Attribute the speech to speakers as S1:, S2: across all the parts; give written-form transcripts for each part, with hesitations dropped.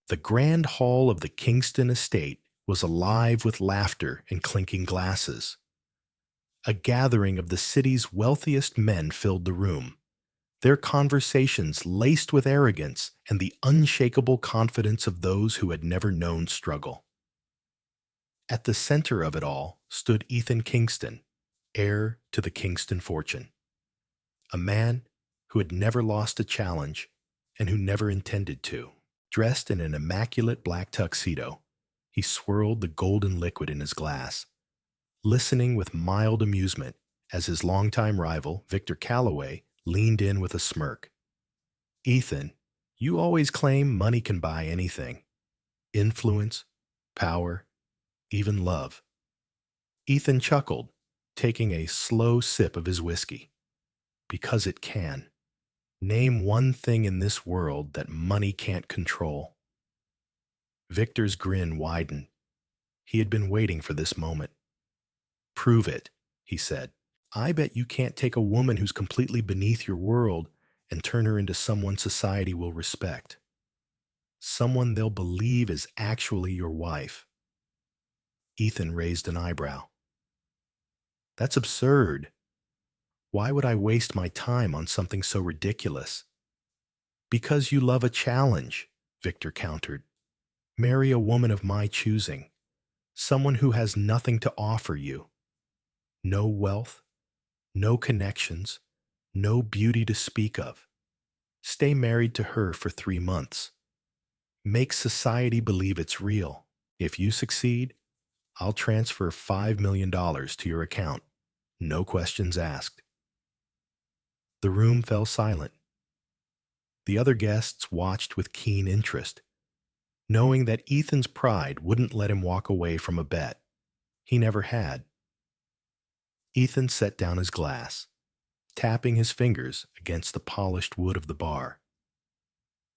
S1: The grand hall of the Kingston estate was alive with laughter and clinking glasses. A gathering of the city's wealthiest men filled the room, their conversations laced with arrogance and the unshakable confidence of those who had never known struggle. At the center of it all stood Ethan Kingston, heir to the Kingston fortune, a man who had never lost a challenge and who never intended to. Dressed in an immaculate black tuxedo, he swirled the golden liquid in his glass, listening with mild amusement as his longtime rival, Victor Calloway, leaned in with a smirk. "Ethan, you always claim money can buy anything. Influence, power, even love." Ethan chuckled, taking a slow sip of his whiskey. "Because it can. Name one thing in this world that money can't control." Victor's grin widened. He had been waiting for this moment. "Prove it," he said. "I bet you can't take a woman who's completely beneath your world and turn her into someone society will respect. Someone they'll believe is actually your wife." Ethan raised an eyebrow. "That's absurd. Why would I waste my time on something so ridiculous?" "Because you love a challenge," Victor countered. "Marry a woman of my choosing, someone who has nothing to offer you. No wealth, no connections, no beauty to speak of. Stay married to her for 3 months. Make society believe it's real. If you succeed, I'll transfer $5 million to your account. No questions asked." The room fell silent. The other guests watched with keen interest, knowing that Ethan's pride wouldn't let him walk away from a bet. He never had. Ethan set down his glass, tapping his fingers against the polished wood of the bar.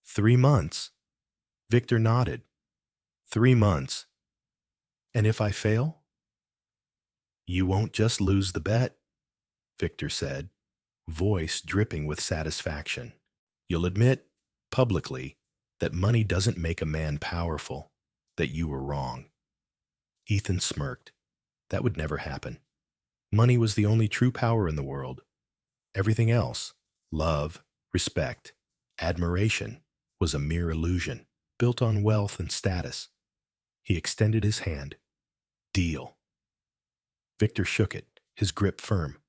S1: 3 months? Victor nodded. 3 months. And if I fail? You won't just lose the bet, Victor said, voice dripping with satisfaction. You'll admit, publicly, that money doesn't make a man powerful, that you were wrong. Ethan smirked. That would never happen. Money was the only true power in the world. Everything else, love, respect, admiration, was a mere illusion, built on wealth and status. He extended his hand. Deal. Victor shook it, his grip firm.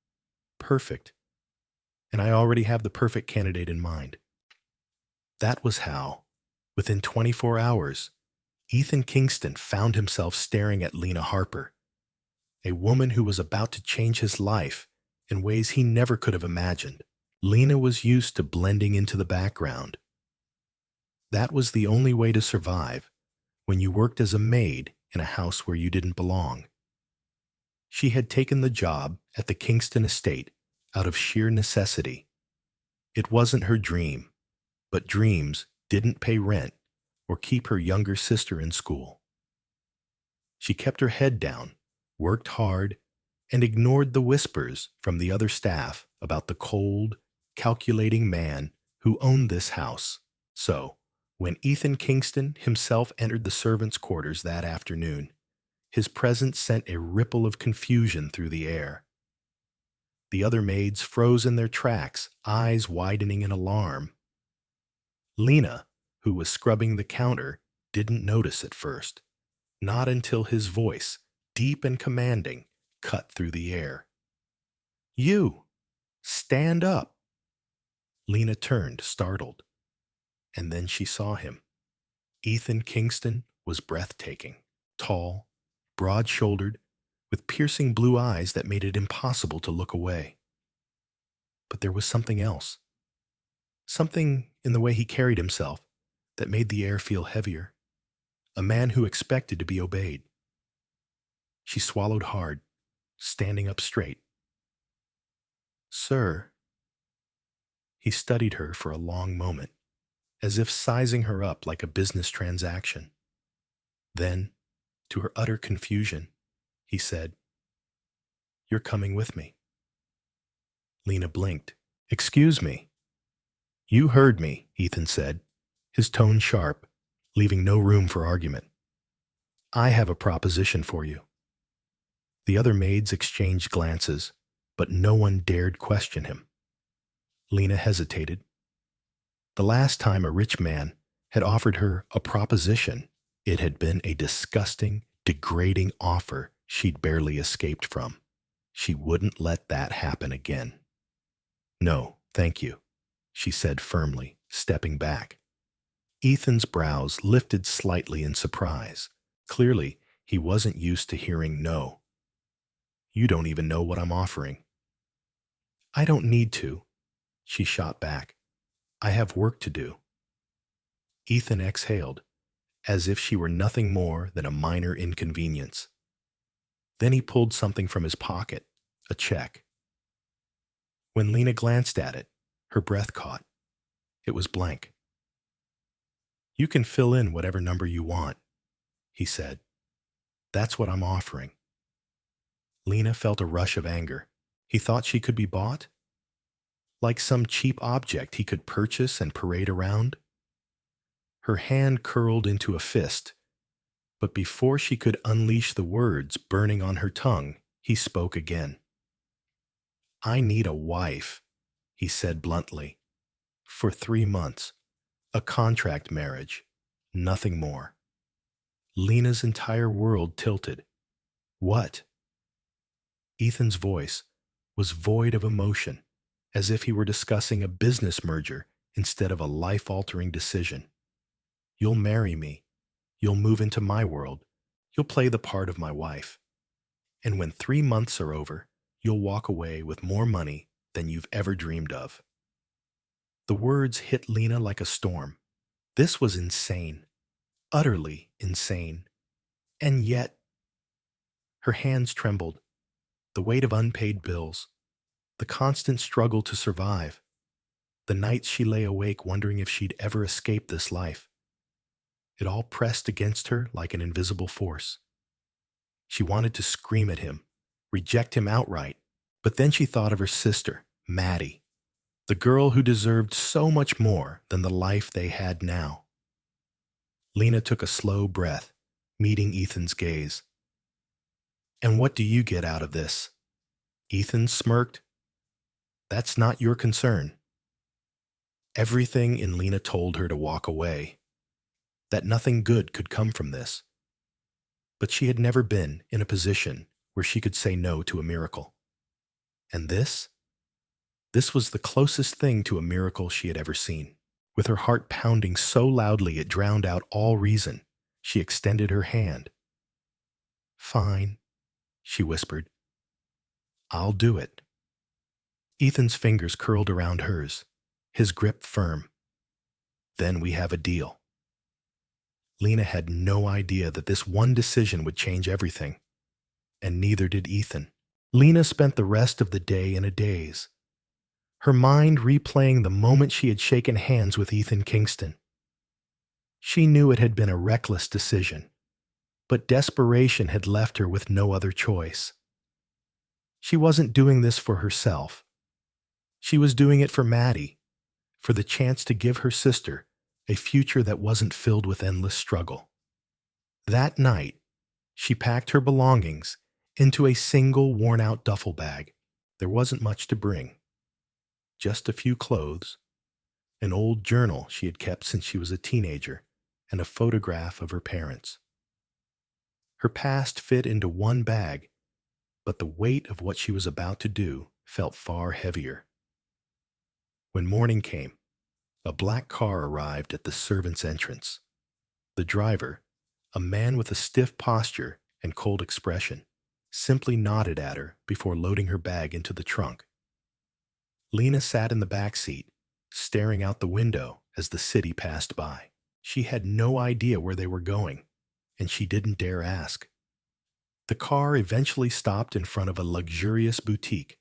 S1: Perfect. And I already have the perfect candidate in mind. That was how, within 24 hours, Ethan Kingston found himself staring at Lena Harper, a woman who was about to change his life in ways he never could have imagined. Lena was used to blending into the background. That was the only way to survive when you worked as a maid in a house where you didn't belong. She had taken the job at the Kingston estate out of sheer necessity. It wasn't her dream, but dreams didn't pay rent or keep her younger sister in school. She kept her head down, worked hard, and ignored the whispers from the other staff about the cold, calculating man who owned this house. So, when Ethan Kingston himself entered the servants' quarters that afternoon, his presence sent a ripple of confusion through the air. The other maids froze in their tracks, eyes widening in alarm. Lena, who was scrubbing the counter, didn't notice at first, not until his voice, deep and commanding, cut through the air. "You! Stand up!" Lena turned, startled, and then she saw him. Ethan Kingston was breathtaking, tall, broad-shouldered, with piercing blue eyes that made it impossible to look away. But there was something else. Something in the way he carried himself that made the air feel heavier. A man who expected to be obeyed. She swallowed hard, standing up straight. "Sir." He studied her for a long moment, as if sizing her up like a business transaction. Then, to her utter confusion, he said, "You're coming with me." Lena blinked. "Excuse me." "You heard me," Ethan said, his tone sharp. leaving no room for argument. I have a proposition for you. The other maids exchanged glances, but no one dared question him. Lena hesitated. The last time a rich man had offered her a proposition, it had been a disgusting, degrading offer she'd barely escaped from. She wouldn't let that happen again. No, thank you, she said firmly, stepping back. Ethan's brows lifted slightly in surprise. Clearly, he wasn't used to hearing no. You don't even know what I'm offering. I don't need to, she shot back. I have work to do. Ethan exhaled, as if she were nothing more than a minor inconvenience. Then he pulled something from his pocket, a check. When Lena glanced at it, her breath caught. It was blank. You can fill in whatever number you want, he said. That's what I'm offering. Lena felt a rush of anger. He thought she could be bought? Like some cheap object he could purchase and parade around? Her hand curled into a fist, but before she could unleash the words burning on her tongue, he spoke again. I need a wife, he said bluntly. For 3 months. A contract marriage. Nothing more. Lena's entire world tilted. What? Ethan's voice was void of emotion, as if he were discussing a business merger instead of a life-altering decision. You'll marry me. You'll move into my world. You'll play the part of my wife. And when 3 months are over, you'll walk away with more money than you've ever dreamed of. The words hit Lena like a storm. This was insane. Utterly insane. And yet, her hands trembled. The weight of unpaid bills. The constant struggle to survive. The nights she lay awake wondering if she'd ever escape this life. It all pressed against her like an invisible force. She wanted to scream at him, reject him outright, but then she thought of her sister, Maddie, the girl who deserved so much more than the life they had now. Lena took a slow breath, meeting Ethan's gaze. And what do you get out of this? Ethan smirked. That's not your concern. Everything in Lena told her to walk away, that nothing good could come from this. But she had never been in a position where she could say no to a miracle. And this was the closest thing to a miracle she had ever seen. With her heart pounding so loudly it drowned out all reason, she extended her hand. Fine, she whispered. I'll do it. Ethan's fingers curled around hers, his grip firm. Then we have a deal. Lena had no idea that this one decision would change everything, and neither did Ethan. Lena spent the rest of the day in a daze, her mind replaying the moment she had shaken hands with Ethan Kingston. She knew it had been a reckless decision, but desperation had left her with no other choice. She wasn't doing this for herself. She was doing it for Maddie, for the chance to give her sister a future that wasn't filled with endless struggle. That night, she packed her belongings into a single worn-out duffel bag. There wasn't much to bring. Just a few clothes, an old journal she had kept since she was a teenager, and a photograph of her parents. Her past fit into one bag, but the weight of what she was about to do felt far heavier. When morning came, a black car arrived at the servants' entrance. The driver, a man with a stiff posture and cold expression, simply nodded at her before loading her bag into the trunk. Lena sat in the back seat, staring out the window as the city passed by. She had no idea where they were going, and she didn't dare ask. The car eventually stopped in front of a luxurious boutique,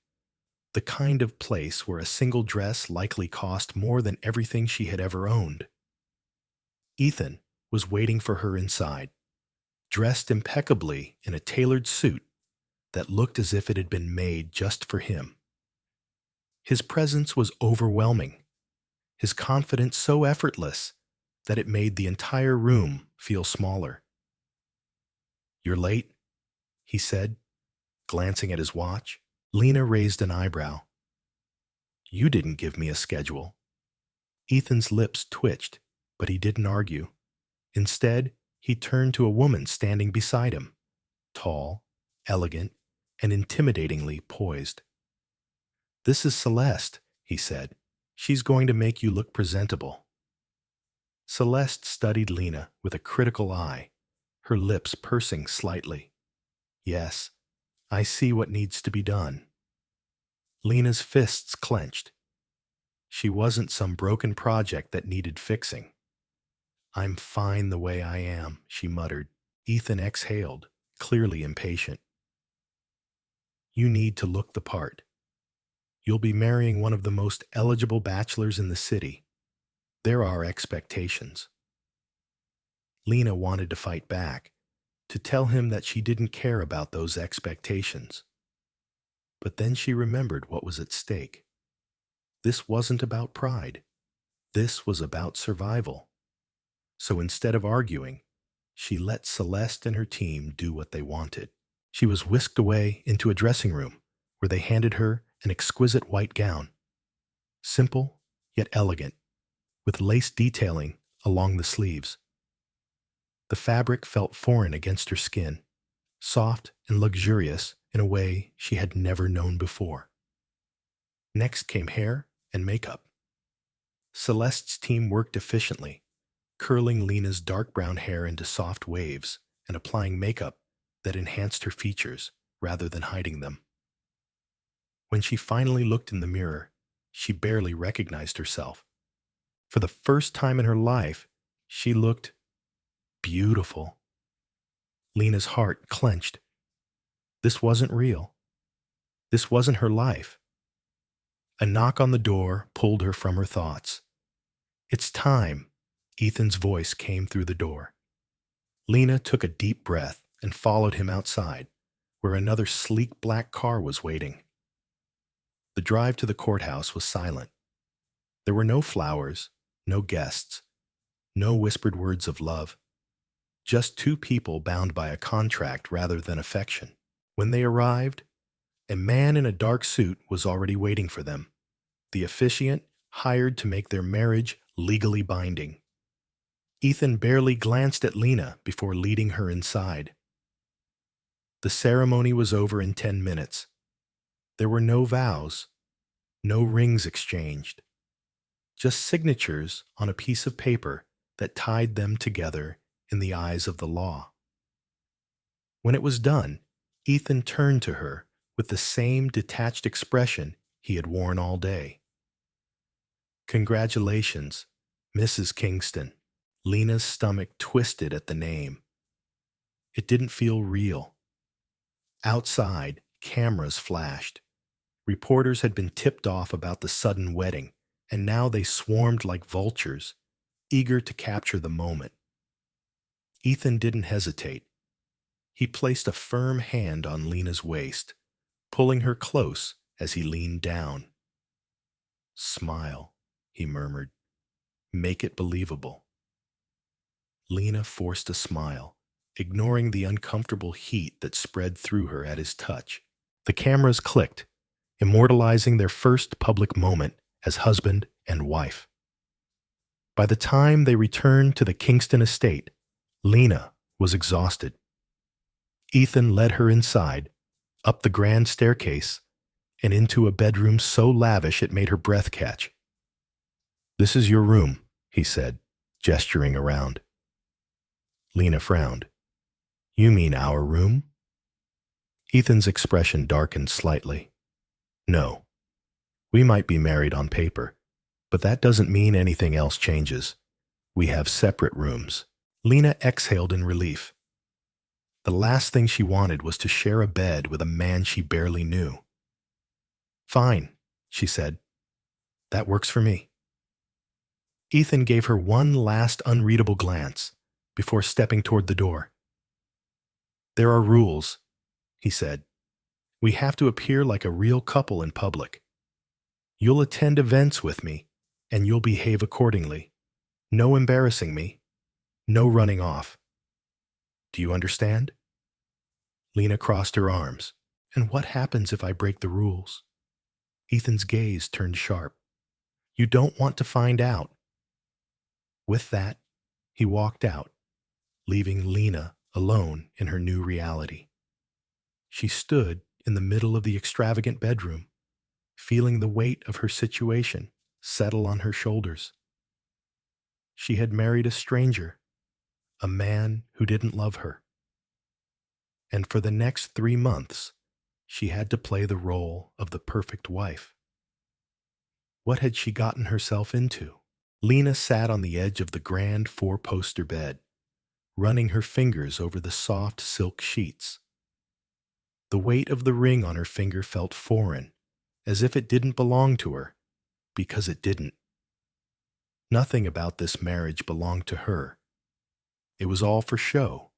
S1: the kind of place where a single dress likely cost more than everything she had ever owned. Ethan was waiting for her inside, dressed impeccably in a tailored suit that looked as if it had been made just for him. His presence was overwhelming, his confidence so effortless that it made the entire room feel smaller. "You're late," he said, glancing at his watch. Lena raised an eyebrow. "You didn't give me a schedule." Ethan's lips twitched, but he didn't argue. Instead, he turned to a woman standing beside him, tall, elegant, and intimidatingly poised. "This is Celeste," he said. "She's going to make you look presentable." Celeste studied Lena with a critical eye, her lips pursing slightly. "Yes, I see what needs to be done." Lena's fists clenched. She wasn't some broken project that needed fixing. "I'm fine the way I am," she muttered. Ethan exhaled, clearly impatient. "You need to look the part. You'll be marrying one of the most eligible bachelors in the city. There are expectations." Lena wanted to fight back, to tell him that she didn't care about those expectations. But then she remembered what was at stake. This wasn't about pride. This was about survival. So instead of arguing, she let Celeste and her team do what they wanted. She was whisked away into a dressing room where they handed her an exquisite white gown. Simple, yet elegant, with lace detailing along the sleeves. The fabric felt foreign against her skin, soft and luxurious in a way she had never known before. Next came hair and makeup. Celeste's team worked efficiently, curling Lena's dark brown hair into soft waves and applying makeup that enhanced her features rather than hiding them. When she finally looked in the mirror, she barely recognized herself. For the first time in her life, she looked beautiful. Lena's heart clenched. This wasn't real. This wasn't her life. A knock on the door pulled her from her thoughts. "It's time," Ethan's voice came through the door. Lena took a deep breath and followed him outside, where another sleek black car was waiting. The drive to the courthouse was silent. There were no flowers, no guests, no whispered words of love. Just two people bound by a contract rather than affection. When they arrived, a man in a dark suit was already waiting for them, the officiant hired to make their marriage legally binding. Ethan barely glanced at Lena before leading her inside. The ceremony was over in 10 minutes. There were no vows, no rings exchanged, just signatures on a piece of paper that tied them together in the eyes of the law. When it was done, Ethan turned to her with the same detached expression he had worn all day. "Congratulations, Mrs. Kingston." Lena's stomach twisted at the name. It didn't feel real. Outside, cameras flashed. Reporters had been tipped off about the sudden wedding, and now they swarmed like vultures, eager to capture the moment. Ethan didn't hesitate. He placed a firm hand on Lena's waist, pulling her close as he leaned down. "Smile," he murmured. "Make it believable." Lena forced a smile, ignoring the uncomfortable heat that spread through her at his touch. The cameras clicked, immortalizing their first public moment as husband and wife. By the time they returned to the Kingston estate, Lena was exhausted. Ethan led her inside, up the grand staircase, and into a bedroom so lavish it made her breath catch. "This is your room," he said, gesturing around. Lena frowned. "You mean our room?" Ethan's expression darkened slightly. "No. We might be married on paper, but that doesn't mean anything else changes. We have separate rooms." Lena exhaled in relief. The last thing she wanted was to share a bed with a man she barely knew. "Fine," she said. "That works for me." Ethan gave her one last unreadable glance before stepping toward the door. "There are rules," he said. "We have to appear like a real couple in public. You'll attend events with me, and you'll behave accordingly. No embarrassing me. No running off. Do you understand? Lena crossed her arms. And what happens if I break the rules? Ethan's gaze turned sharp. You don't want to find out. With that, he walked out, leaving Lena alone in her new reality. She stood in the middle of the extravagant bedroom, feeling the weight of her situation settle on her shoulders. She had married a stranger, a man who didn't love her. And for the next 3 months, she had to play the role of the perfect wife. What had she gotten herself into? Lena sat on the edge of the grand four-poster bed, running her fingers over the soft silk sheets. The weight of the ring on her finger felt foreign, as if it didn't belong to her, because it didn't. Nothing about this marriage belonged to her. It was all for show,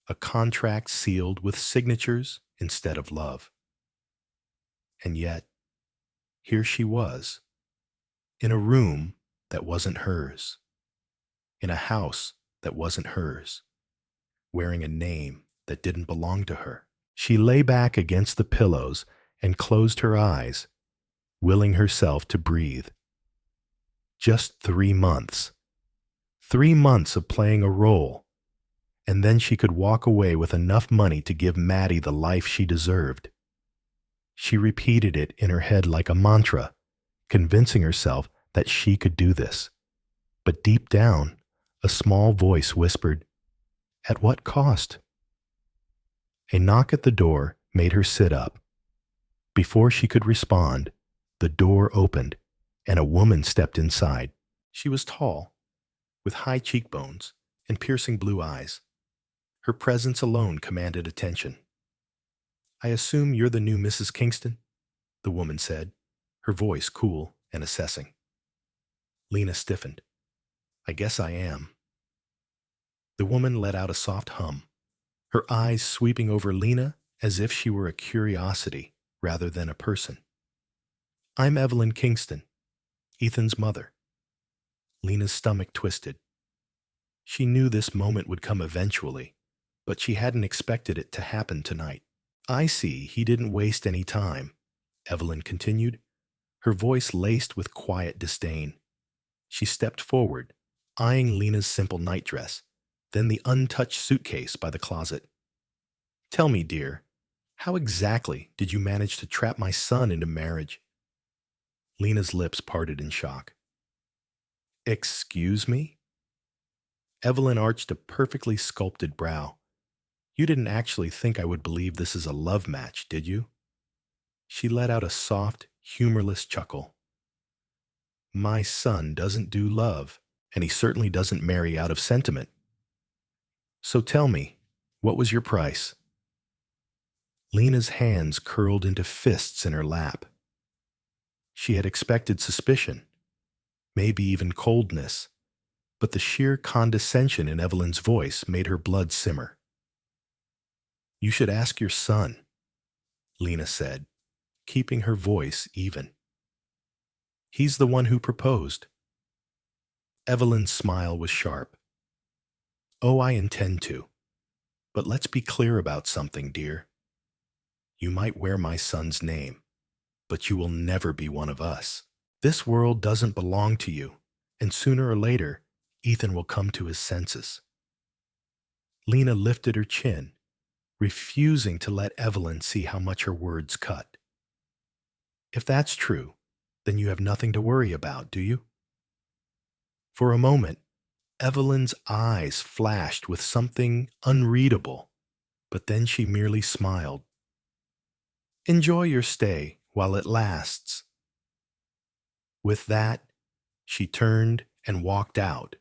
S1: a contract sealed with signatures instead of love. And yet, here she was, in a room that wasn't hers, in a house that wasn't hers, wearing a name that didn't belong to her. She lay back against the pillows and closed her eyes, willing herself to breathe. Just 3 months. 3 months of playing a role, and then she could walk away with enough money to give Maddie the life she deserved. She repeated it in her head like a mantra, convincing herself that she could do this. But deep down, a small voice whispered, "At what cost?" A knock at the door made her sit up. Before she could respond, the door opened, and a woman stepped inside. She was tall, with high cheekbones and piercing blue eyes. Her presence alone commanded attention. "I assume you're the new Mrs. Kingston?" the woman said, her voice cool and assessing. Lena stiffened. "I guess I am." The woman let out a soft hum, her eyes sweeping over Lena as if she were a curiosity rather than a person. "I'm Evelyn Kingston, Ethan's mother." Lena's stomach twisted. She knew this moment would come eventually, but she hadn't expected it to happen tonight. "I see he didn't waste any time," Evelyn continued, her voice laced with quiet disdain. She stepped forward, eyeing Lena's simple nightdress, then the untouched suitcase by the closet. "Tell me, dear, how exactly did you manage to trap my son into marriage?" Lena's lips parted in shock. "Excuse me?" Evelyn arched a perfectly sculpted brow. "You didn't actually think I would believe this is a love match, did you?" She let out a soft, humorless chuckle. "My son doesn't do love, and he certainly doesn't marry out of sentiment. So tell me, what was your price?" Lena's hands curled into fists in her lap. She had expected suspicion, maybe even coldness, but the sheer condescension in Evelyn's voice made her blood simmer. "You should ask your son," Lena said, keeping her voice even. "He's the one who proposed." Evelyn's smile was sharp. "Oh, I intend to. But let's be clear about something, dear. You might wear my son's name, but you will never be one of us. This world doesn't belong to you, and sooner or later, Ethan will come to his senses." Lena lifted her chin, refusing to let Evelyn see how much her words cut. "If that's true, then you have nothing to worry about, do you?" For a moment, Evelyn's eyes flashed with something unreadable, but then she merely smiled. "Enjoy your stay while it lasts." With that, she turned and walked out,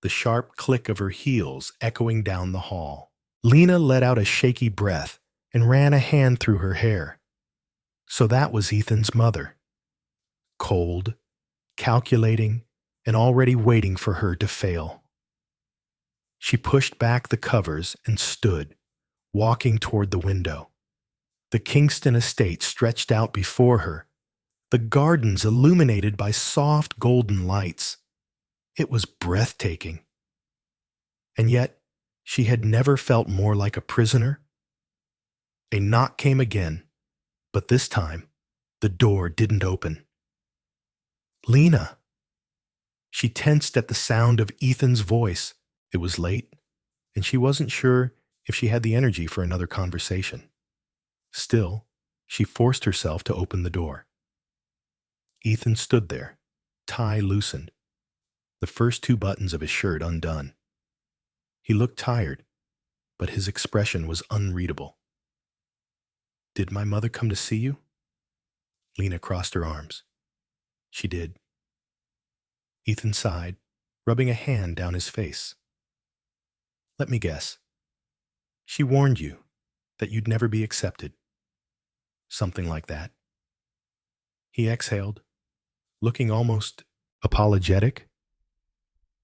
S1: the sharp click of her heels echoing down the hall. Lena let out a shaky breath and ran a hand through her hair. So that was Ethan's mother. Cold, calculating, and already waiting for her to fail. She pushed back the covers and stood, walking toward the window. The Kingston estate stretched out before her, the gardens illuminated by soft golden lights. It was breathtaking. And yet, she had never felt more like a prisoner. A knock came again, but this time, the door didn't open. Lena! She tensed at the sound of Ethan's voice. It was late, and she wasn't sure if she had the energy for another conversation. Still, she forced herself to open the door. Ethan stood there, tie loosened, the first two buttons of his shirt undone. He looked tired, but his expression was unreadable. "Did my mother come to see you?" Lena crossed her arms. "She did." Ethan sighed, rubbing a hand down his face. "Let me guess. She warned you that you'd never be accepted." "Something like that." He exhaled, looking almost apologetic.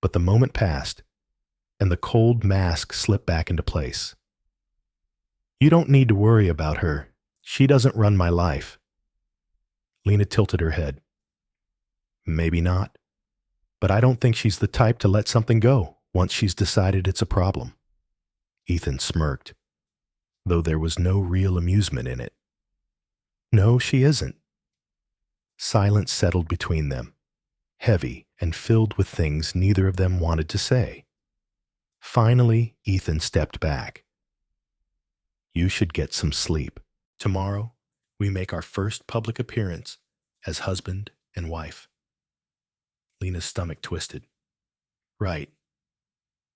S1: But the moment passed, and the cold mask slipped back into place. "You don't need to worry about her. She doesn't run my life." Lena tilted her head. "Maybe not, but I don't think she's the type to let something go once she's decided it's a problem." Ethan smirked, though there was no real amusement in it. "No, she isn't." Silence settled between them, heavy and filled with things neither of them wanted to say. Finally, Ethan stepped back. "You should get some sleep. Tomorrow, we make our first public appearance as husband and wife." Lena's stomach twisted. "Right."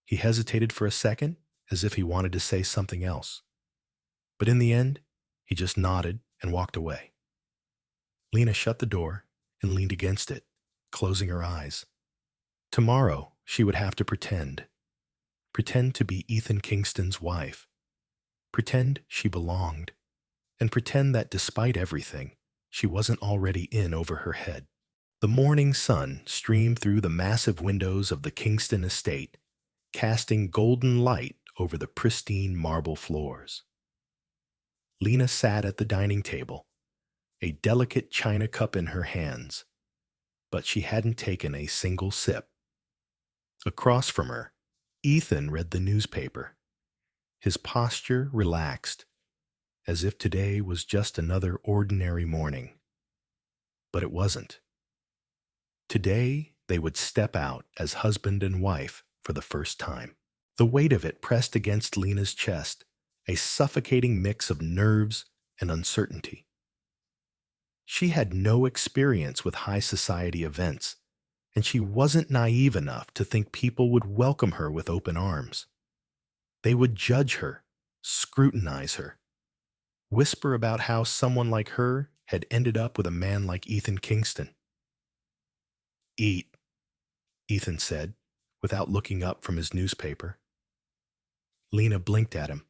S1: He hesitated for a second, as if he wanted to say something else. But in the end, he just nodded and walked away. Lena shut the door and leaned against it, closing her eyes. Tomorrow, she would have to pretend. Pretend to be Ethan Kingston's wife. Pretend she belonged. And pretend that despite everything, she wasn't already in over her head. The morning sun streamed through the massive windows of the Kingston estate, casting golden light over the pristine marble floors. Lena sat at the dining table, a delicate china cup in her hands, but she hadn't taken a single sip. Across from her, Ethan read the newspaper, his posture relaxed, as if today was just another ordinary morning. But it wasn't. Today, they would step out as husband and wife for the first time. The weight of it pressed against Lena's chest, a suffocating mix of nerves and uncertainty. She had no experience with high society events, and she wasn't naive enough to think people would welcome her with open arms. They would judge her, scrutinize her, whisper about how someone like her had ended up with a man like Ethan Kingston. "Eat," Ethan said, without looking up from his newspaper. Lena blinked at him.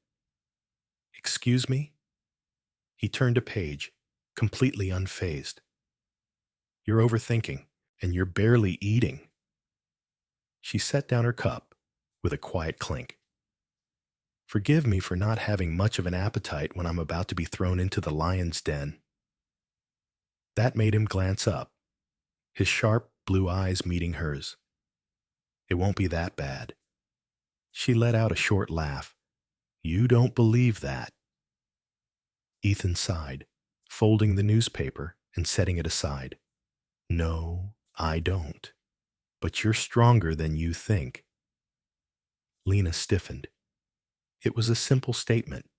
S1: "Excuse me?" He turned a page, completely unfazed. "You're overthinking, and you're barely eating." She set down her cup with a quiet clink. "Forgive me for not having much of an appetite when I'm about to be thrown into the lion's den." That made him glance up, his sharp blue eyes meeting hers. "It won't be that bad." She let out a short laugh. "You don't believe that." Ethan sighed, folding the newspaper and setting it aside. "No, I don't. But you're stronger than you think." Lena stiffened. It was a simple statement,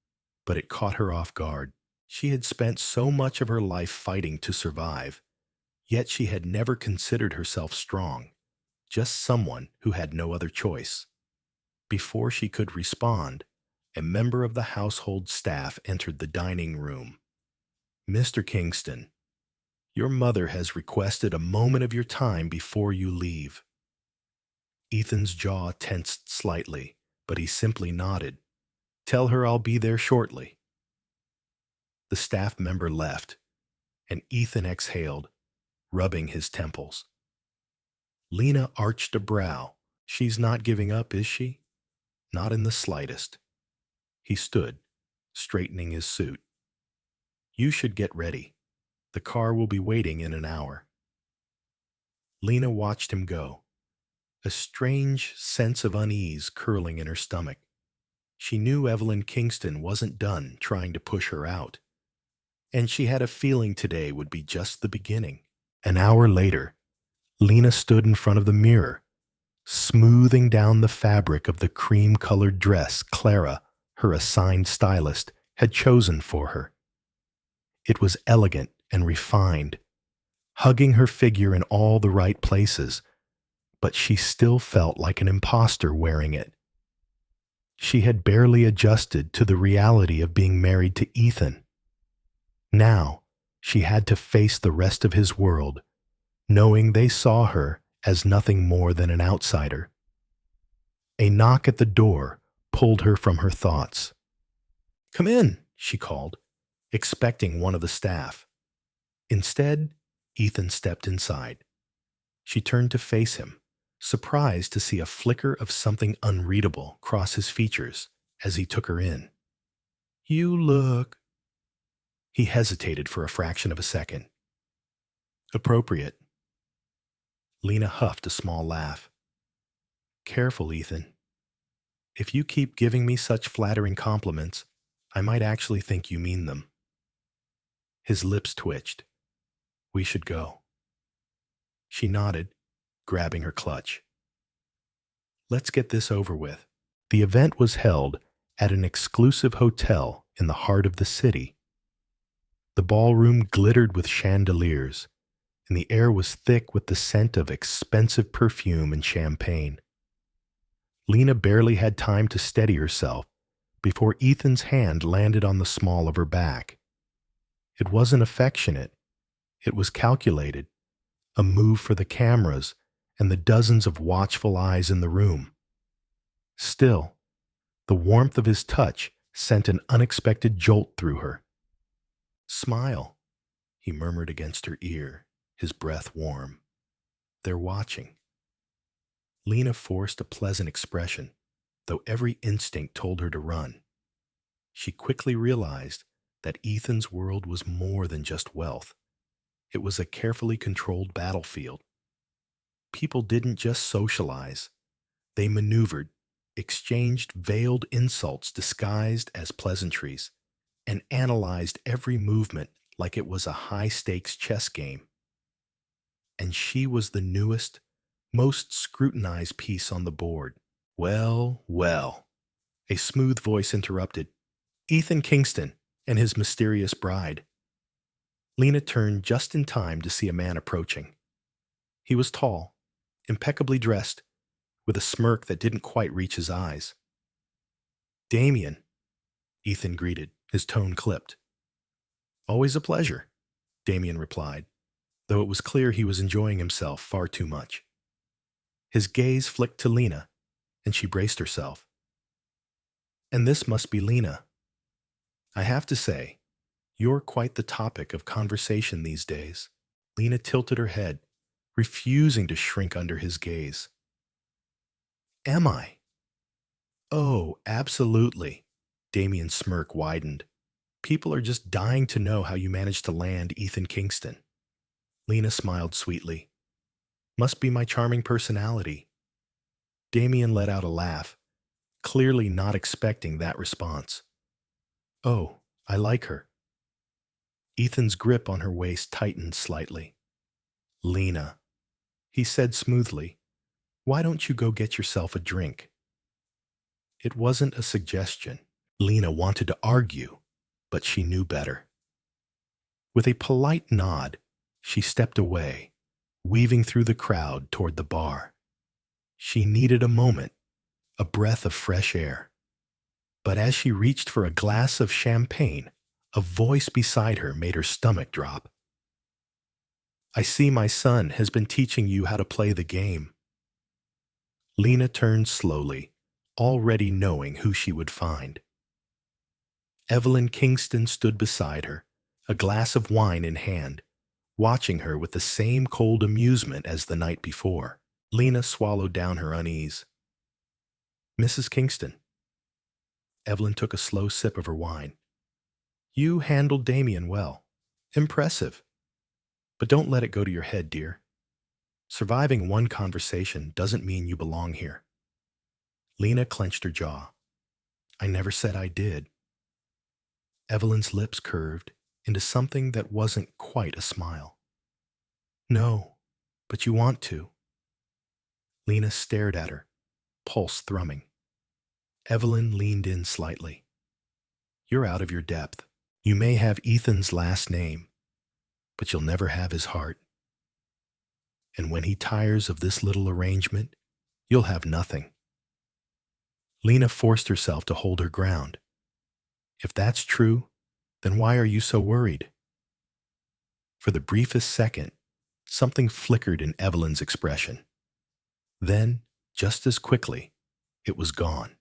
S1: but it caught her off guard. She had spent so much of her life fighting to survive, yet she had never considered herself strong, just someone who had no other choice. Before she could respond, a member of the household staff entered the dining room. "Mr. Kingston, your mother has requested a moment of your time before you leave." Ethan's jaw tensed slightly, but he simply nodded. "Tell her I'll be there shortly." The staff member left, and Ethan exhaled, rubbing his temples. Lena arched a brow. She's not giving up, is she? Not in the slightest. He stood, straightening his suit. "You should get ready. The car will be waiting in an hour." Lena watched him go, a strange sense of unease curling in her stomach. She knew Evelyn Kingston wasn't done trying to push her out, and she had a feeling today would be just the beginning. An hour later, Lena stood in front of the mirror, smoothing down the fabric of the cream-colored dress Clara, her assigned stylist, had chosen for her. It was elegant and refined, hugging her figure in all the right places, but she still felt like an imposter wearing it. She had barely adjusted to the reality of being married to Ethan. Now, she had to face the rest of his world, knowing they saw her as nothing more than an outsider. A knock at the door pulled her from her thoughts. "Come in," she called, expecting one of the staff. Instead, Ethan stepped inside. She turned to face him, surprised to see a flicker of something unreadable cross his features as he took her in. "You look—" He hesitated for a fraction of a second. "Appropriate." Lena huffed a small laugh. "Careful, Ethan. If you keep giving me such flattering compliments, I might actually think you mean them." His lips twitched. "We should go." She nodded, grabbing her clutch. "Let's get this over with." The event was held at an exclusive hotel in the heart of the city. The ballroom glittered with chandeliers, and the air was thick with the scent of expensive perfume and champagne. Lena barely had time to steady herself before Ethan's hand landed on the small of her back. It wasn't affectionate. It was calculated, a move for the cameras and the dozens of watchful eyes in the room. Still, the warmth of his touch sent an unexpected jolt through her. "Smile," he murmured against her ear, his breath warm. "They're watching." Lena forced a pleasant expression, though every instinct told her to run. She quickly realized that Ethan's world was more than just wealth. It was a carefully controlled battlefield. People didn't just socialize. They maneuvered, exchanged veiled insults disguised as pleasantries, and analyzed every movement like it was a high-stakes chess game. And she was the newest, most scrutinized piece on the board. "Well, well," a smooth voice interrupted. "Ethan Kingston and his mysterious bride." Lena turned just in time to see a man approaching. He was tall, impeccably dressed, with a smirk that didn't quite reach his eyes. "Damien," Ethan greeted, his tone clipped. "Always a pleasure," Damien replied, though it was clear he was enjoying himself far too much. His gaze flicked to Lena, and she braced herself. "And this must be Lena. I have to say, you're quite the topic of conversation these days." Lena tilted her head, refusing to shrink under his gaze. "Am I?" "Oh, absolutely." Damien's smirk widened. "People are just dying to know how you managed to land Ethan Kingston." Lena smiled sweetly. "Must be my charming personality." Damien let out a laugh, clearly not expecting that response. "Oh, I like her." Ethan's grip on her waist tightened slightly. "Lena," he said smoothly, "why don't you go get yourself a drink?" It wasn't a suggestion. Lena wanted to argue, but she knew better. With a polite nod, she stepped away, weaving through the crowd toward the bar. She needed a moment, a breath of fresh air. But as she reached for a glass of champagne, a voice beside her made her stomach drop. "I see my son has been teaching you how to play the game." Lena turned slowly, already knowing who she would find. Evelyn Kingston stood beside her, a glass of wine in hand, watching her with the same cold amusement as the night before. Lena swallowed down her unease. "Mrs. Kingston." Evelyn took a slow sip of her wine. "You handled Damien well. Impressive. But don't let it go to your head, dear. Surviving one conversation doesn't mean you belong here. Lena clenched her jaw. I never said I did. Evelyn's lips curved into something that wasn't quite a smile. No, but you want to. Lena stared at her, pulse thrumming. Evelyn leaned in slightly. You're out of your depth. You may have Ethan's last name, but you'll never have his heart. And when he tires of this little arrangement, you'll have nothing. Lena forced herself to hold her ground. If that's true, then why are you so worried? For the briefest second, something flickered in Evelyn's expression. Then, just as quickly, it was gone.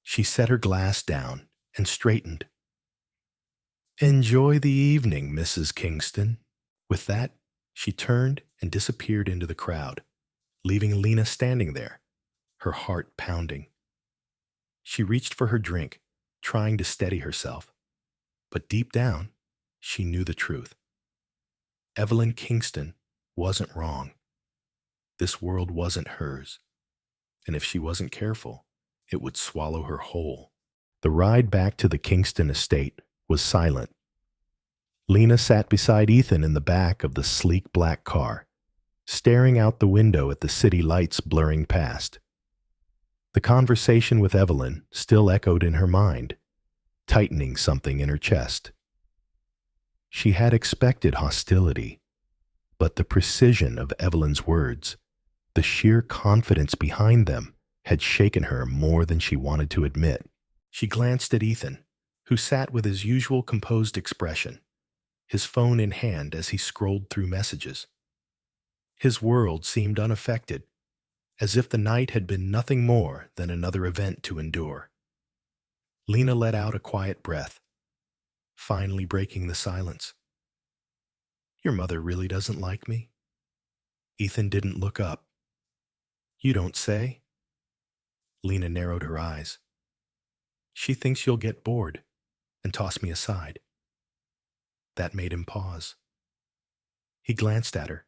S1: She set her glass down and straightened. Enjoy the evening, Mrs. Kingston. With that, she turned and disappeared into the crowd, leaving Lena standing there, her heart pounding. She reached for her drink, trying to steady herself. But deep down, she knew the truth. Evelyn Kingston wasn't wrong. This world wasn't hers. And if she wasn't careful, it would swallow her whole. The ride back to the Kingston estate was silent. Lena sat beside Ethan in the back of the sleek black car, staring out the window at the city lights blurring past. The conversation with Evelyn still echoed in her mind, tightening something in her chest. She had expected hostility, but the precision of Evelyn's words, the sheer confidence behind them, had shaken her more than she wanted to admit. She glanced at Ethan, who sat with his usual composed expression, his phone in hand as he scrolled through messages. His world seemed unaffected, as if the night had been nothing more than another event to endure. Lena let out a quiet breath, finally breaking the silence. Your mother really doesn't like me? Ethan didn't look up. You don't say? Lena narrowed her eyes. She thinks you'll get bored and toss me aside. That made him pause. He glanced at her,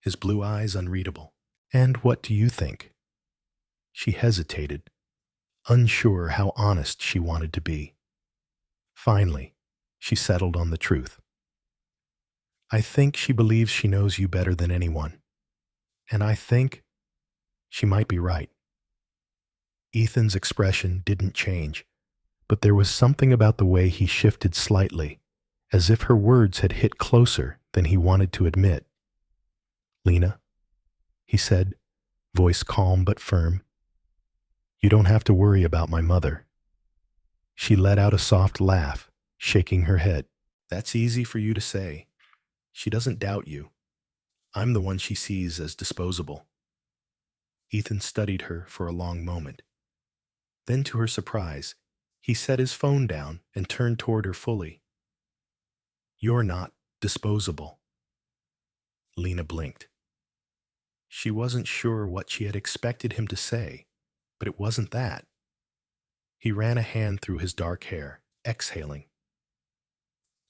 S1: his blue eyes unreadable. And what do you think? She hesitated, unsure how honest she wanted to be. Finally, she settled on the truth. I think she believes she knows you better than anyone. And I think she might be right. Ethan's expression didn't change, but there was something about the way he shifted slightly, as if her words had hit closer than he wanted to admit. Lena, he said, voice calm but firm, you don't have to worry about my mother. She let out a soft laugh, shaking her head. That's easy for you to say. She doesn't doubt you. I'm the one she sees as disposable. Ethan studied her for a long moment. Then, to her surprise, he set his phone down and turned toward her fully. You're not disposable. Lena blinked. She wasn't sure what she had expected him to say, but it wasn't that. He ran a hand through his dark hair, exhaling.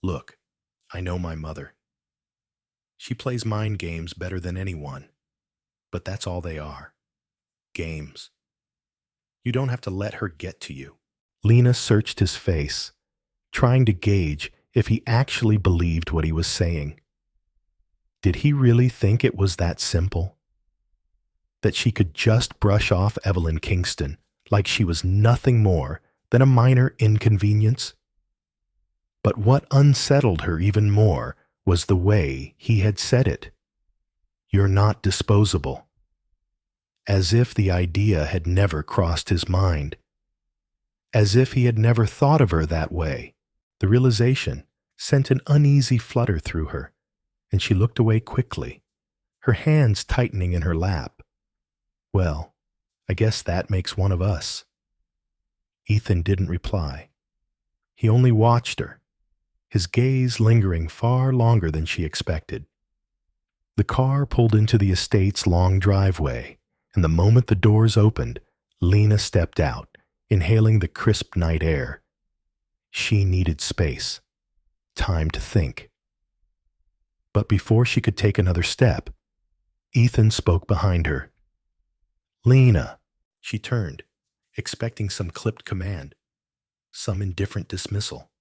S1: Look, I know my mother. She plays mind games better than anyone, but that's all they are. Games. You don't have to let her get to you. Lena searched his face, trying to gauge if he actually believed what he was saying. Did he really think it was that simple? That she could just brush off Evelyn Kingston like she was nothing more than a minor inconvenience? But what unsettled her even more was the way he had said it. You're not disposable. As if the idea had never crossed his mind. As if he had never thought of her that way. The realization sent an uneasy flutter through her, and she looked away quickly, her hands tightening in her lap. Well, I guess that makes one of us. Ethan didn't reply. He only watched her, his gaze lingering far longer than she expected. The car pulled into the estate's long driveway, and the moment the doors opened, Lena stepped out, inhaling the crisp night air. She needed space, time to think. But before she could take another step, Ethan spoke behind her. Lena. She turned, expecting some clipped command, some indifferent dismissal.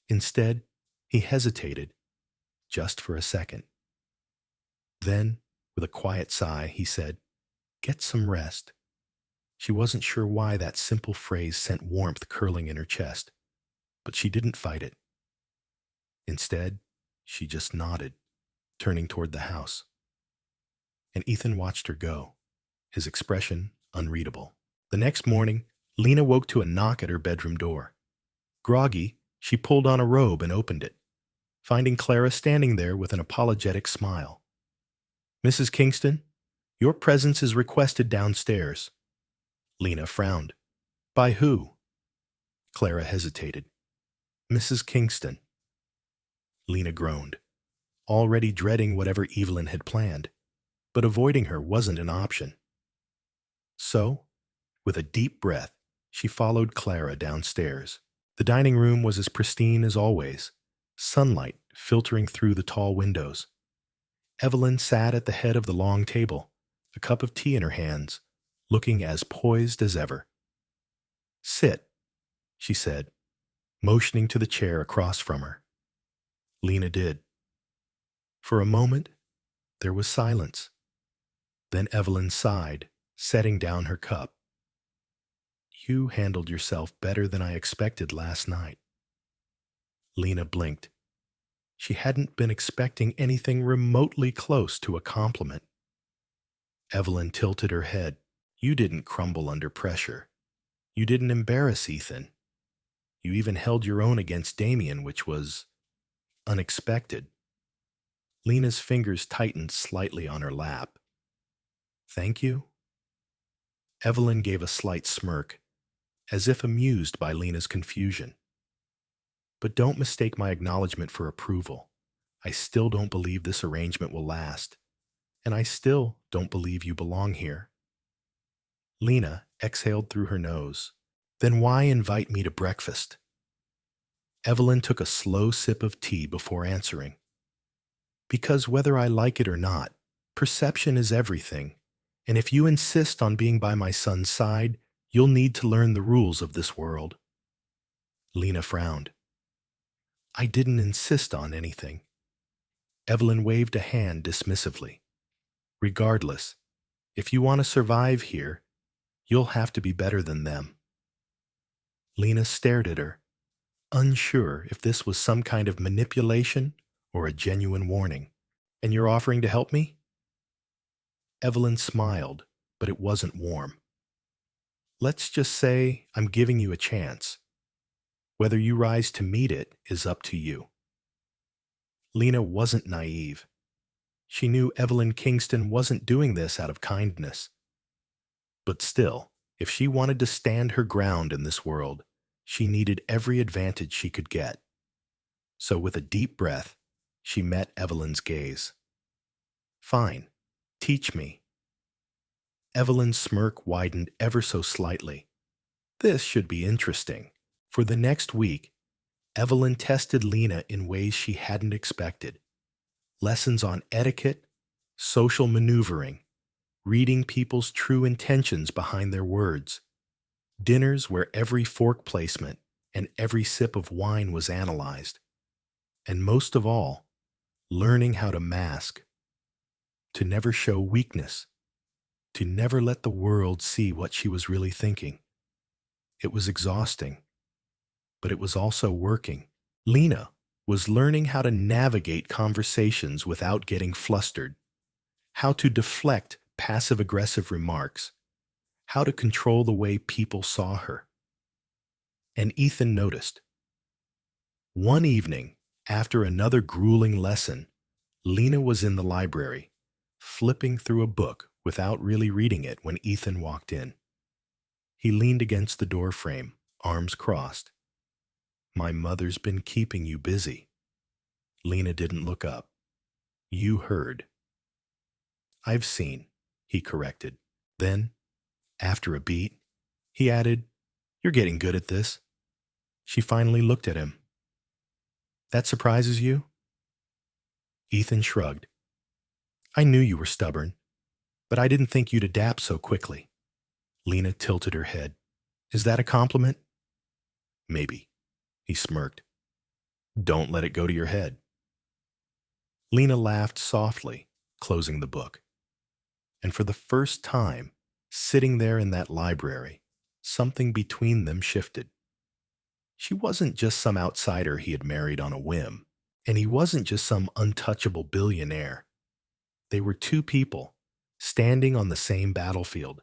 S1: Instead, he hesitated, just for a second. Then, with a quiet sigh, he said, "Get some rest." She wasn't sure why that simple phrase sent warmth curling in her chest, but she didn't fight it. Instead, she just nodded, turning toward the house. And Ethan watched her go, his expression unreadable. The next morning, Lena woke to a knock at her bedroom door. Groggy, she pulled on a robe and opened it, finding Clara standing there with an apologetic smile. "Mrs. Kingston, your presence is requested downstairs." Lena frowned. "By who?" Clara hesitated. "Mrs. Kingston." Lena groaned, already dreading whatever Evelyn had planned, but avoiding her wasn't an option. So, with a deep breath, she followed Clara downstairs. The dining room was as pristine as always, sunlight filtering through the tall windows. Evelyn sat at the head of the long table, a cup of tea in her hands, looking as poised as ever. "Sit," she said, motioning to the chair across from her. Lena did. For a moment, there was silence. Then Evelyn sighed, setting down her cup. "You handled yourself better than I expected last night." Lena blinked. She hadn't been expecting anything remotely close to a compliment. Evelyn tilted her head. "You didn't crumble under pressure. You didn't embarrass Ethan. You even held your own against Damien, which was unexpected." Lena's fingers tightened slightly on her lap. "Thank you?" Evelyn gave a slight smirk, as if amused by Lena's confusion. "But don't mistake my acknowledgement for approval. I still don't believe this arrangement will last, and I still don't believe you belong here." Lena exhaled through her nose. "Then why invite me to breakfast?" Evelyn took a slow sip of tea before answering. "Because whether I like it or not, perception is everything, and if you insist on being by my son's side, you'll need to learn the rules of this world." Lena frowned. "I didn't insist on anything." Evelyn waved a hand dismissively. "Regardless, if you want to survive here, you'll have to be better than them." Lena stared at her, unsure if this was some kind of manipulation or a genuine warning. "And you're offering to help me?" Evelyn smiled, but it wasn't warm. "Let's just say I'm giving you a chance. Whether you rise to meet it is up to you." Lena wasn't naive. She knew Evelyn Kingston wasn't doing this out of kindness. But still, if she wanted to stand her ground in this world, she needed every advantage she could get. So with a deep breath, she met Evelyn's gaze. "Fine, teach me." Evelyn's smirk widened ever so slightly. This should be interesting. For the next week, Evelyn tested Lena in ways she hadn't expected. Lessons on etiquette, social maneuvering, reading people's true intentions behind their words, dinners where every fork placement and every sip of wine was analyzed, and most of all, learning how to mask, to never show weakness, to never let the world see what she was really thinking. It was exhausting, but it was also working. Lena was learning how to navigate conversations without getting flustered, how to deflect passive-aggressive remarks, how to control the way people saw her. And Ethan noticed. One evening, after another grueling lesson, Lena was in the library, flipping through a book without really reading it when Ethan walked in. He leaned against the doorframe, arms crossed. "My mother's been keeping you busy." Lena didn't look up. "You heard." "I've seen," he corrected. Then, after a beat, he added, "You're getting good at this." She finally looked at him. "That surprises you?" Ethan shrugged. I knew you were stubborn, but I didn't think you'd adapt so quickly. Lena tilted her head. Is that a compliment? Maybe. He smirked. Don't let it go to your head. Lena laughed softly, closing the book. And for the first time, sitting there in that library, something between them shifted. She wasn't just some outsider he had married on a whim, and he wasn't just some untouchable billionaire. They were two people, standing on the same battlefield.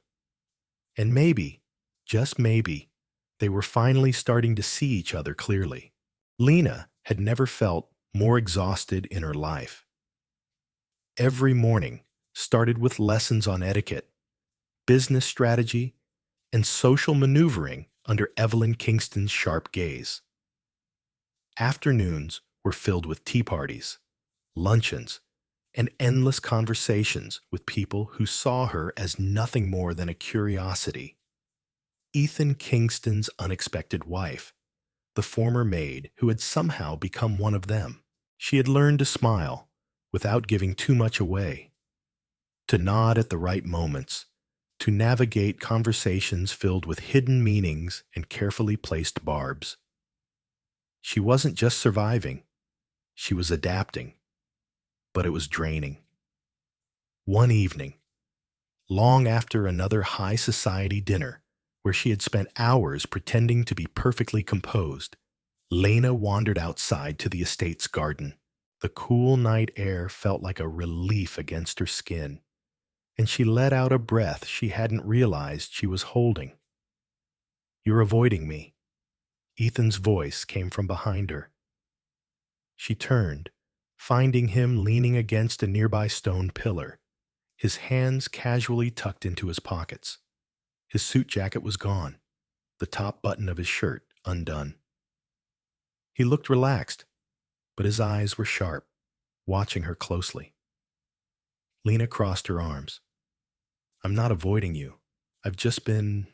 S1: And maybe, just maybe, they were finally starting to see each other clearly. Lena had never felt more exhausted in her life. Every morning started with lessons on etiquette, business strategy, and social maneuvering under Evelyn Kingston's sharp gaze. Afternoons were filled with tea parties, luncheons, and endless conversations with people who saw her as nothing more than a curiosity. Ethan Kingston's unexpected wife, the former maid who had somehow become one of them. She had learned to smile without giving too much away, to nod at the right moments, to navigate conversations filled with hidden meanings and carefully placed barbs. She wasn't just surviving, she was adapting, but it was draining. One evening, long after another high society dinner, where she had spent hours pretending to be perfectly composed, Lena wandered outside to the estate's garden. The cool night air felt like a relief against her skin, and she let out a breath she hadn't realized she was holding. You're avoiding me. Ethan's voice came from behind her. She turned, finding him leaning against a nearby stone pillar, his hands casually tucked into his pockets. His suit jacket was gone, the top button of his shirt undone. He looked relaxed, but his eyes were sharp, watching her closely. Lena crossed her arms. I'm not avoiding you. I've just been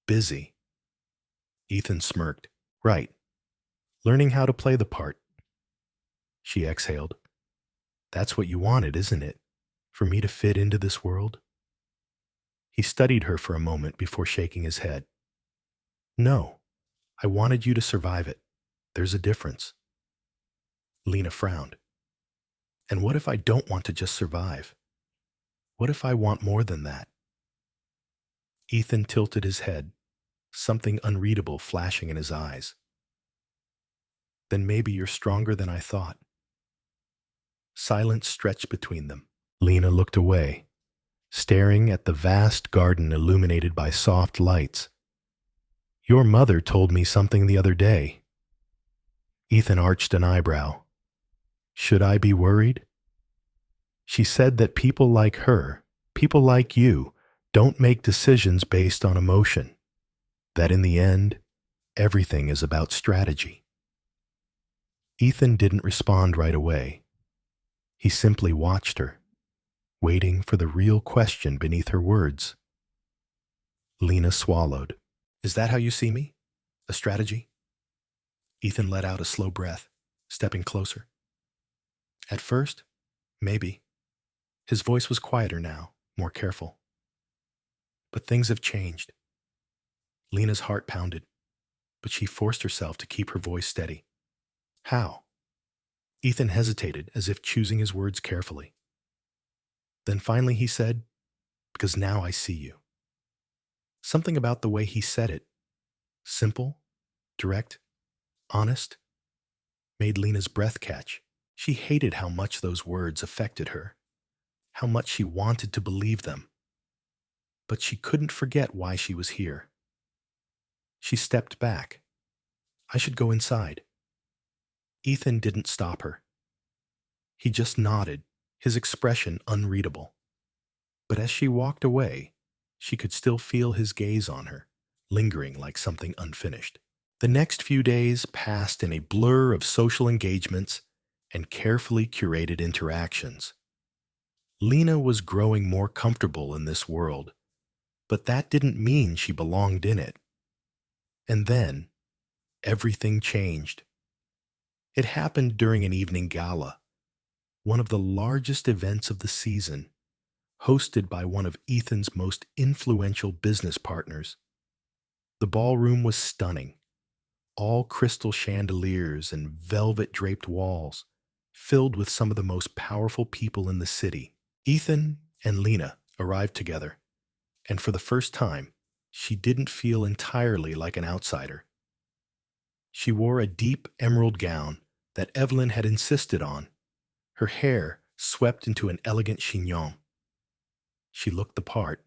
S1: busy. Ethan smirked. Right. Learning how to play the part. She exhaled. That's what you wanted, isn't it? For me to fit into this world? He studied her for a moment before shaking his head. No, I wanted you to survive it. There's a difference. Lena frowned. And what if I don't want to just survive? What if I want more than that? Ethan tilted his head, something unreadable flashing in his eyes. Then maybe you're stronger than I thought. Silence stretched between them. Lena looked away, staring at the vast garden illuminated by soft lights. Your mother told me something the other day. Ethan arched an eyebrow. Should I be worried? She said that people like her, people like you, don't make decisions based on emotion. That in the end, everything is about strategy. Ethan didn't respond right away. He simply watched her, waiting for the real question beneath her words. Lena swallowed. Is that how you see me? A strategy? Ethan let out a slow breath, stepping closer. At first, maybe. His voice was quieter now, more careful. But things have changed. Lena's heart pounded, but she forced herself to keep her voice steady. How? Ethan hesitated, as if choosing his words carefully. Then finally he said, because now I see you. Something about the way he said it, simple, direct, honest, made Lena's breath catch. She hated how much those words affected her, how much she wanted to believe them. But she couldn't forget why she was here. She stepped back. I should go inside. Ethan didn't stop her. He just nodded, his expression unreadable. But as she walked away, she could still feel his gaze on her, lingering like something unfinished. The next few days passed in a blur of social engagements and carefully curated interactions. Lena was growing more comfortable in this world, but that didn't mean she belonged in it. And then, everything changed. It happened during an evening gala. one of the largest events of the season, hosted by one of Ethan's most influential business partners. The ballroom was stunning, all crystal chandeliers and velvet-draped walls, filled with some of the most powerful people in the city. Ethan and Lena arrived together, and for the first time, she didn't feel entirely like an outsider. She wore a deep emerald gown that Evelyn had insisted on, her hair swept into an elegant chignon. She looked the part,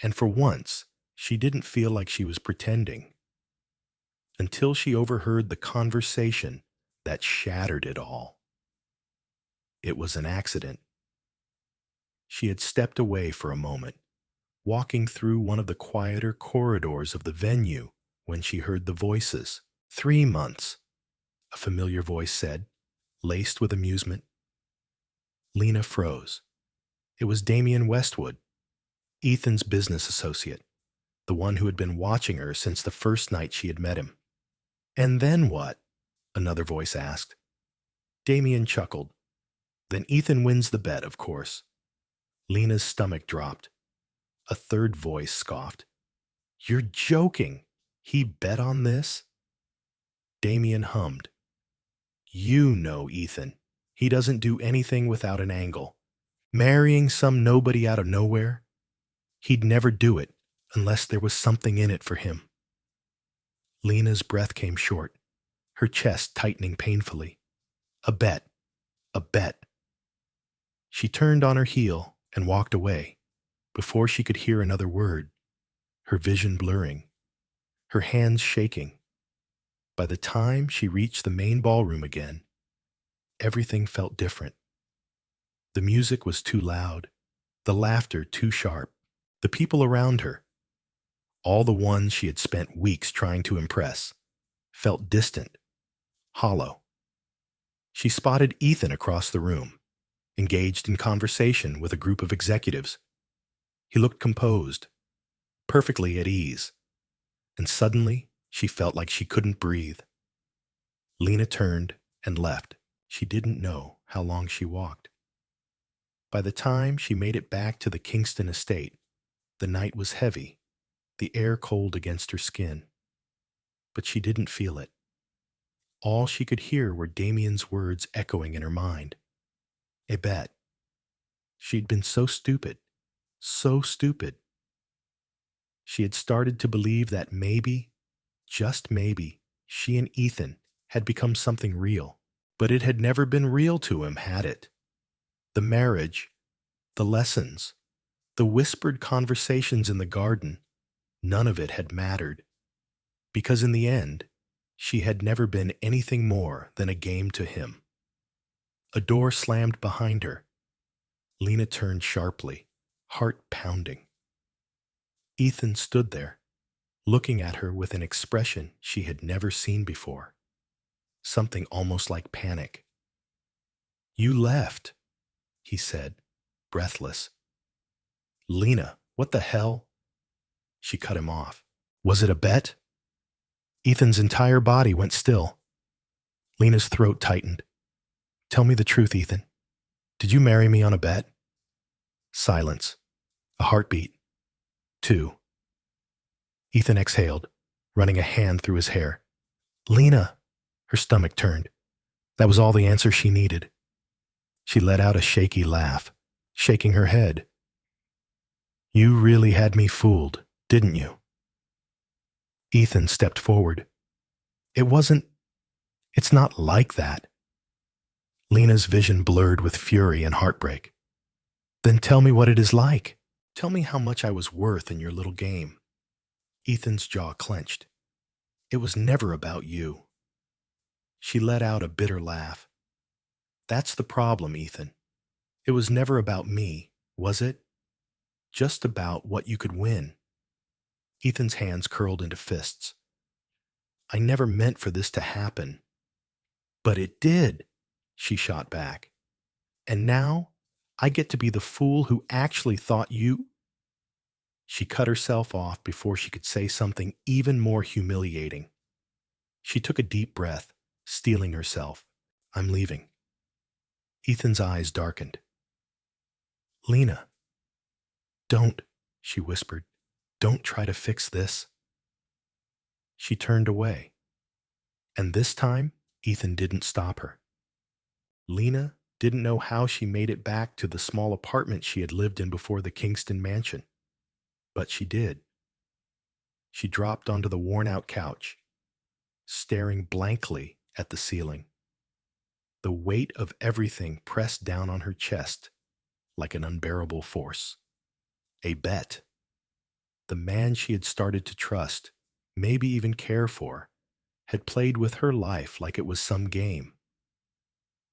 S1: and for once, she didn't feel like she was pretending, until she overheard the conversation that shattered it all. It was an accident. She had stepped away for a moment, walking through one of the quieter corridors of the venue when she heard the voices. 3 months, a familiar voice said, laced with amusement. Lena froze. It was Damien Westwood, Ethan's business associate, the one who had been watching her since the first night she had met him. And then what? Another voice asked. Damien chuckled. Then Ethan wins the bet, of course. Lena's stomach dropped. A third voice scoffed. You're joking. He bet on this? Damien hummed. You know Ethan. He doesn't do anything without an angle. Marrying some nobody out of nowhere? He'd never do it unless there was something in it for him. Lena's breath came short, her chest tightening painfully. A bet. A bet. She turned on her heel and walked away before she could hear another word, her vision blurring, her hands shaking. By the time she reached the main ballroom again, everything felt different. The music was too loud, the laughter too sharp. The people around her, all the ones she had spent weeks trying to impress, felt distant, hollow. She spotted Ethan across the room, engaged in conversation with a group of executives. He looked composed, perfectly at ease, and suddenly she felt like she couldn't breathe. Lena turned and left. She didn't know how long she walked. By the time she made it back to the Kingston estate, the night was heavy, the air cold against her skin. But she didn't feel it. All she could hear were Damien's words echoing in her mind. A bet. She'd been so stupid, so stupid. She had started to believe that maybe, just maybe, she and Ethan had become something real. But it had never been real to him, had it? The marriage, the lessons, the whispered conversations in the garden, none of it had mattered. Because in the end, she had never been anything more than a game to him. A door slammed behind her. Lena turned sharply, heart pounding. Ethan stood there, looking at her with an expression she had never seen before. Something almost like panic. You left, he said, breathless. Lena, what the hell? She cut him off. Was it a bet? Ethan's entire body went still. Lena's throat tightened. Tell me the truth, Ethan. Did you marry me on a bet? Silence. A heartbeat. 2. Ethan exhaled, running a hand through his hair. Lena! Her stomach turned. That was all the answer she needed. She let out a shaky laugh, shaking her head. You really had me fooled, didn't you? Ethan stepped forward. It's not like that. Lena's vision blurred with fury and heartbreak. Then tell me what it is like. Tell me how much I was worth in your little game. Ethan's jaw clenched. It was never about you. She let out a bitter laugh. That's the problem, Ethan. It was never about me, was it? Just about what you could win. Ethan's hands curled into fists. I never meant for this to happen. But it did, she shot back. And now I get to be the fool who actually thought you... She cut herself off before she could say something even more humiliating. She took a deep breath, steeling herself. I'm leaving. Ethan's eyes darkened. Lena, don't, she whispered. Don't try to fix this. She turned away. And this time, Ethan didn't stop her. Lena didn't know how she made it back to the small apartment she had lived in before the Kingston mansion. But she did. She dropped onto the worn-out couch, staring blankly at the ceiling. The weight of everything pressed down on her chest like an unbearable force. A bet. The man she had started to trust, maybe even care for, had played with her life like it was some game.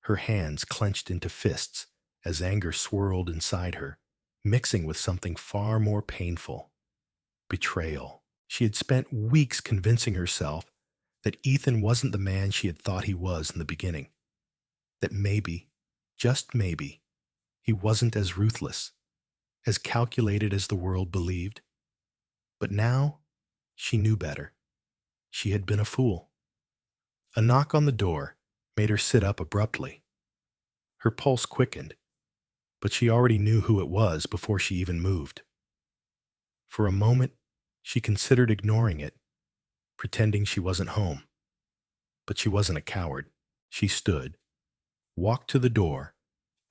S1: Her hands clenched into fists as anger swirled inside her, mixing with something far more painful. Betrayal. She had spent weeks convincing herself that Ethan wasn't the man she had thought he was in the beginning. That maybe, just maybe, he wasn't as ruthless, as calculated as the world believed. But now, she knew better. She had been a fool. A knock on the door made her sit up abruptly. Her pulse quickened, but she already knew who it was before she even moved. For a moment, she considered ignoring it, pretending she wasn't home. But she wasn't a coward. She stood, walked to the door,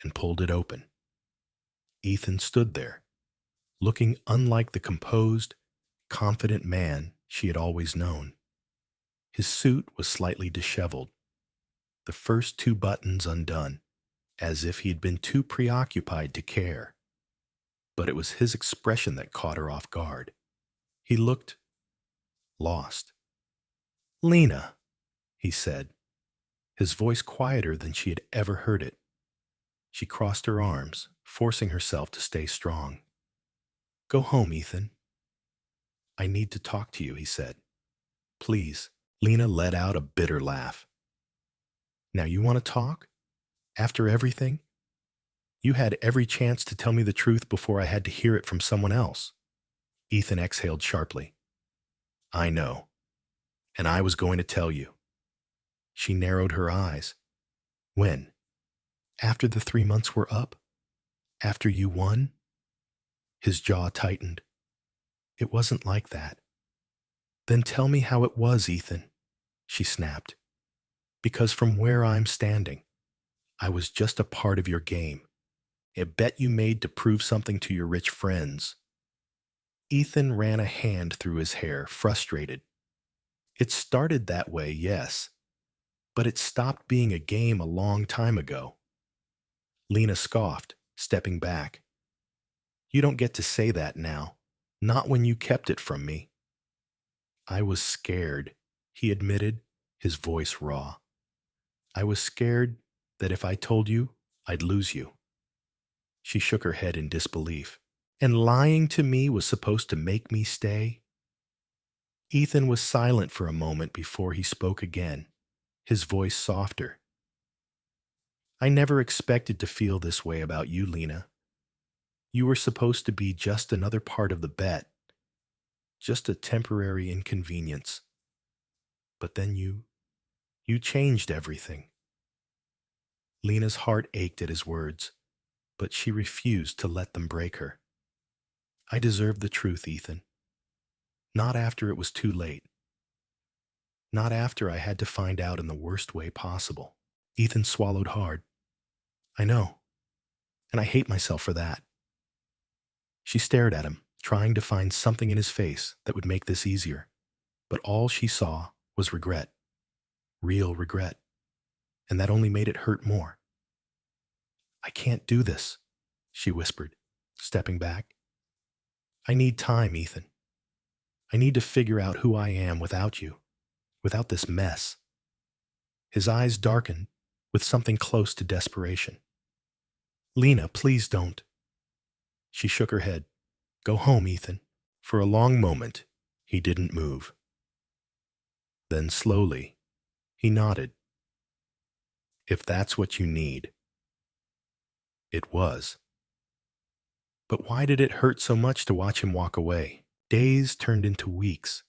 S1: and pulled it open. Ethan stood there, looking unlike the composed, confident man she had always known. His suit was slightly disheveled, the first two buttons undone, as if he had been too preoccupied to care. But it was his expression that caught her off guard. He looked lost. Lena, he said, his voice quieter than she had ever heard it. She crossed her arms, forcing herself to stay strong. Go home, Ethan. I need to talk to you, he said. Please. Lena let out a bitter laugh. Now you want to talk? After everything? You had every chance to tell me the truth before I had to hear it from someone else. Ethan exhaled sharply. I know. And I was going to tell you. She narrowed her eyes. When? After the 3 months were up? After you won? His jaw tightened. It wasn't like that. Then tell me how it was, Ethan, she snapped. Because from where I'm standing, I was just a part of your game. A bet you made to prove something to your rich friends. Ethan ran a hand through his hair, frustrated. It started that way, yes, but it stopped being a game a long time ago. Lena scoffed, stepping back. You don't get to say that now, not when you kept it from me. I was scared, he admitted, his voice raw. I was scared that if I told you, I'd lose you. She shook her head in disbelief. And lying to me was supposed to make me stay? Ethan was silent for a moment before he spoke again, his voice softer. I never expected to feel this way about you, Lena. You were supposed to be just another part of the bet, just a temporary inconvenience. But then you changed everything. Lena's heart ached at his words, but she refused to let them break her. I deserved the truth, Ethan. Not after it was too late. Not after I had to find out in the worst way possible. Ethan swallowed hard. I know, and I hate myself for that. She stared at him, trying to find something in his face that would make this easier. But all she saw was regret. Real regret. And that only made it hurt more. I can't do this, she whispered, stepping back. I need time, Ethan. I need to figure out who I am without you, without this mess. His eyes darkened with something close to desperation. Lena, please don't. She shook her head. Go home, Ethan. For a long moment, he didn't move. Then slowly, he nodded. If that's what you need. It was. But why did it hurt so much to watch him walk away? Days turned into weeks,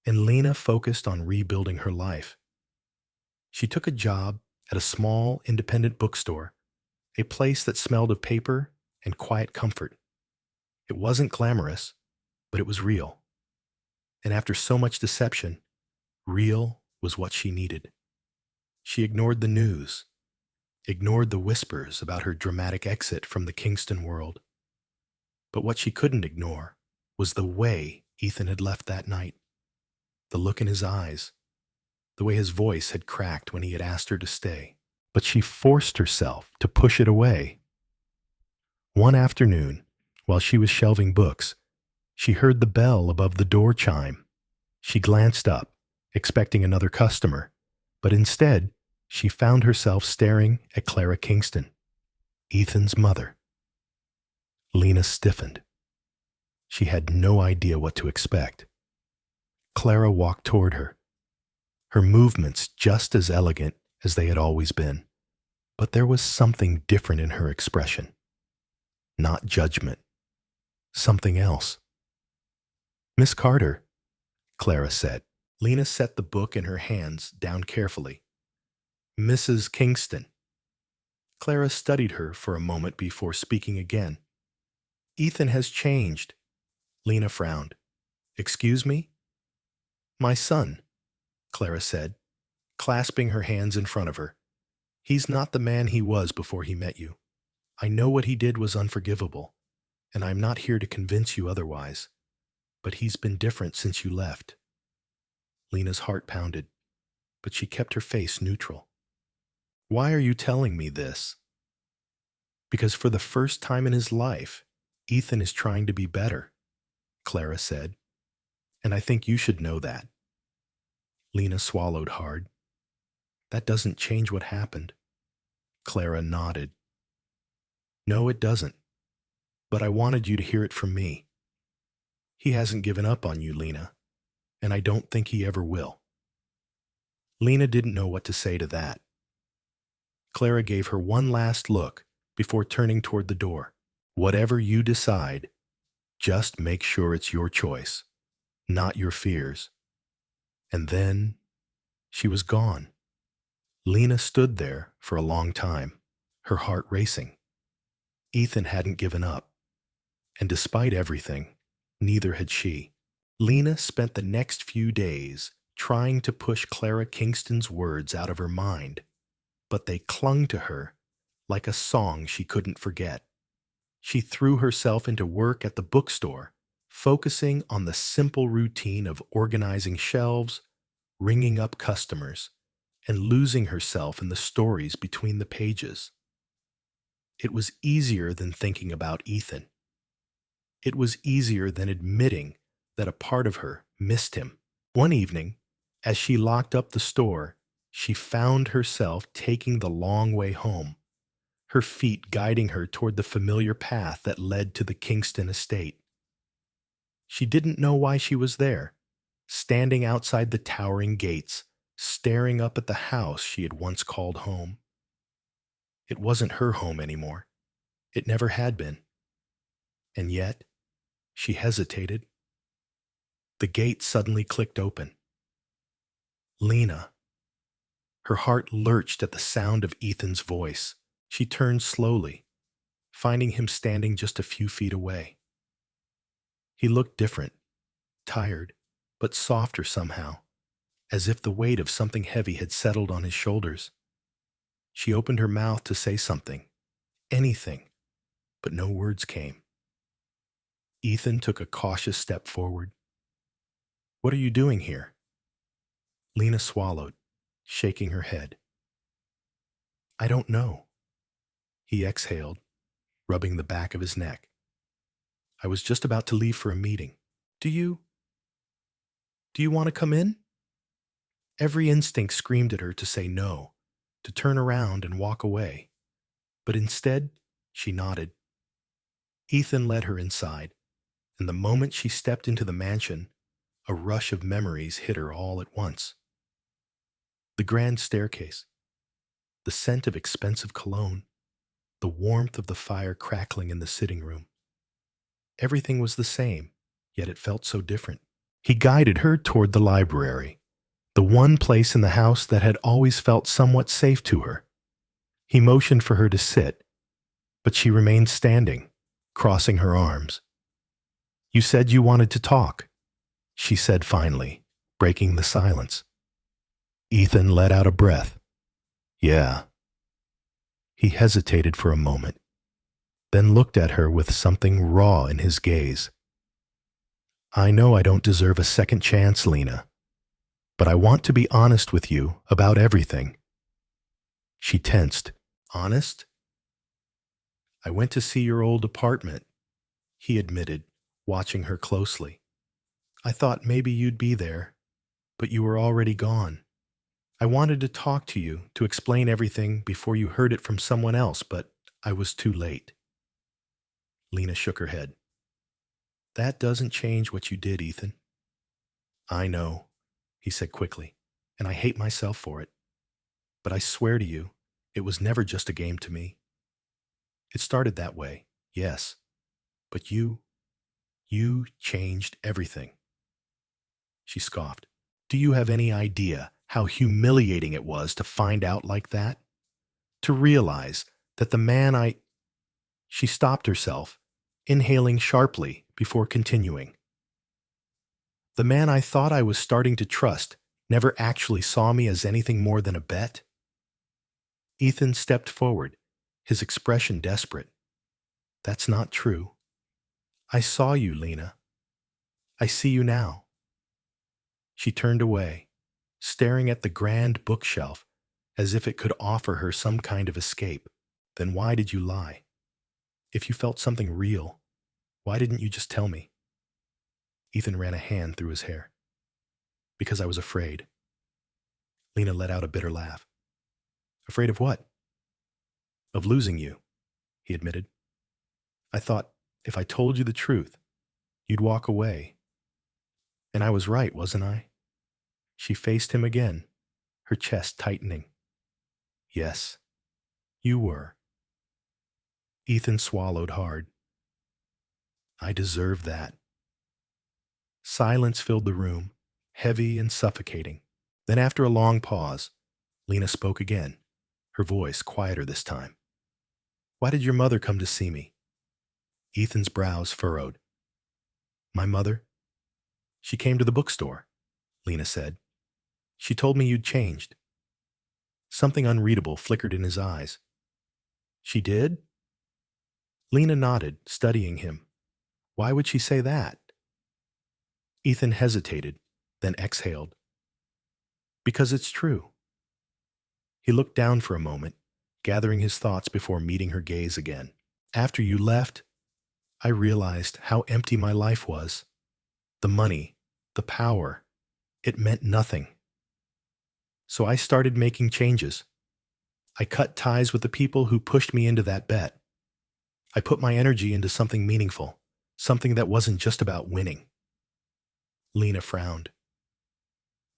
S1: and Lena focused on rebuilding her life. She took a job at a small independent bookstore, a place that smelled of paper and quiet comfort. It wasn't glamorous, but it was real. And after so much deception, real was what she needed. She ignored the news, ignored the whispers about her dramatic exit from the Kingston world. But what she couldn't ignore was the way Ethan had left that night, the look in his eyes, the way his voice had cracked when he had asked her to stay. But she forced herself to push it away. One afternoon, while she was shelving books, she heard the bell above the door chime. She glanced up, expecting another customer, but instead, she found herself staring at Clara Kingston, Ethan's mother. Lena stiffened. She had no idea what to expect. Clara walked toward her, her movements just as elegant as they had always been, but there was something different in her expression. Not judgment. Something else. "Miss Carter," Clara said. Lena set the book in her hands down carefully. "Mrs. Kingston." Clara studied her for a moment before speaking again. "Ethan has changed." Lena frowned. "Excuse me?" "My son," Clara said, clasping her hands in front of her. "He's not the man he was before he met you. I know what he did was unforgivable, and I'm not here to convince you otherwise. But he's been different since you left." Lena's heart pounded, but she kept her face neutral. "Why are you telling me this?" "Because for the first time in his life, Ethan is trying to be better," Clara said. "And I think you should know that." Lena swallowed hard. "That doesn't change what happened." Clara nodded. "No, it doesn't. But I wanted you to hear it from me. He hasn't given up on you, Lena, and I don't think he ever will." Lena didn't know what to say to that. Clara gave her one last look before turning toward the door. "Whatever you decide, just make sure it's your choice, not your fears." And then she was gone. Lena stood there for a long time, her heart racing. Ethan hadn't given up, and despite everything, neither had she. Lena spent the next few days trying to push Clara Kingston's words out of her mind, but they clung to her like a song she couldn't forget. She threw herself into work at the bookstore, focusing on the simple routine of organizing shelves, ringing up customers, and losing herself in the stories between the pages. It was easier than thinking about Ethan. It was easier than admitting that a part of her missed him. One evening, as she locked up the store, she found herself taking the long way home, her feet guiding her toward the familiar path that led to the Kingston estate. She didn't know why she was there, standing outside the towering gates, staring up at the house she had once called home. It wasn't her home anymore. It never had been. And yet, she hesitated. The gate suddenly clicked open. Lena. Her heart lurched at the sound of Ethan's voice. She turned slowly, finding him standing just a few feet away. He looked different, tired, but softer somehow, as if the weight of something heavy had settled on his shoulders. She opened her mouth to say something, anything, but no words came. Ethan took a cautious step forward. "What are you doing here?" Lena swallowed, shaking her head. "I don't know." He exhaled, rubbing the back of his neck. "I was just about to leave for a meeting. Do you want to come in?" Every instinct screamed at her to say no, to turn around and walk away. But instead, she nodded. Ethan led her inside, and the moment she stepped into the mansion, a rush of memories hit her all at once. The grand staircase, the scent of expensive cologne, the warmth of the fire crackling in the sitting room. Everything was the same, yet it felt so different. He guided her toward the library, the one place in the house that had always felt somewhat safe to her. He motioned for her to sit, But she remained standing, crossing her arms. "You said you wanted to talk," she said finally, breaking the silence. Ethan let out a breath. "Yeah." He hesitated for a moment, then looked at her with something raw in his gaze. "I know I don't deserve a second chance, Lena, but I want to be honest with you about everything." She tensed. "Honest?" "I went to see your old apartment," he admitted, watching her closely. "I thought maybe you'd be there, but you were already gone. I wanted to talk to you, to explain everything before you heard it from someone else, but I was too late." Lena shook her head. "That doesn't change what you did, Ethan." "I know," he said quickly, "and I hate myself for it. But I swear to you, it was never just a game to me. It started that way, yes, but you changed everything." She scoffed. "Do you have any idea how humiliating it was to find out like that? To realize that the man I—" She stopped herself, inhaling sharply before continuing. "The man I thought I was starting to trust never actually saw me as anything more than a bet?" Ethan stepped forward, his expression desperate. "That's not true. I saw you, Lena. I see you now." She turned away, staring at the grand bookshelf as if it could offer her some kind of escape. "Then why did you lie? If you felt something real, why didn't you just tell me?" Ethan ran a hand through his hair. "Because I was afraid." Lena let out a bitter laugh. "Afraid of what?" "Of losing you," he admitted. "I thought if I told you the truth, you'd walk away. And I was right, wasn't I?" She faced him again, her chest tightening. "Yes, you were." Ethan swallowed hard. "I deserve that." Silence filled the room, heavy and suffocating. Then after a long pause, Lena spoke again, her voice quieter this time. "Why did your mother come to see me?" Ethan's brows furrowed. "My mother? She came to the bookstore," Lena said. "She told me you'd changed." Something unreadable flickered in his eyes. "She did?" Lena nodded, studying him. "Why would she say that?" Ethan hesitated, then exhaled. "Because it's true." He looked down for a moment, gathering his thoughts before meeting her gaze again. "After you left, I realized how empty my life was. The money, the power, it meant nothing. So I started making changes. I cut ties with the people who pushed me into that bet. I put my energy into something meaningful, something that wasn't just about winning." Lena frowned.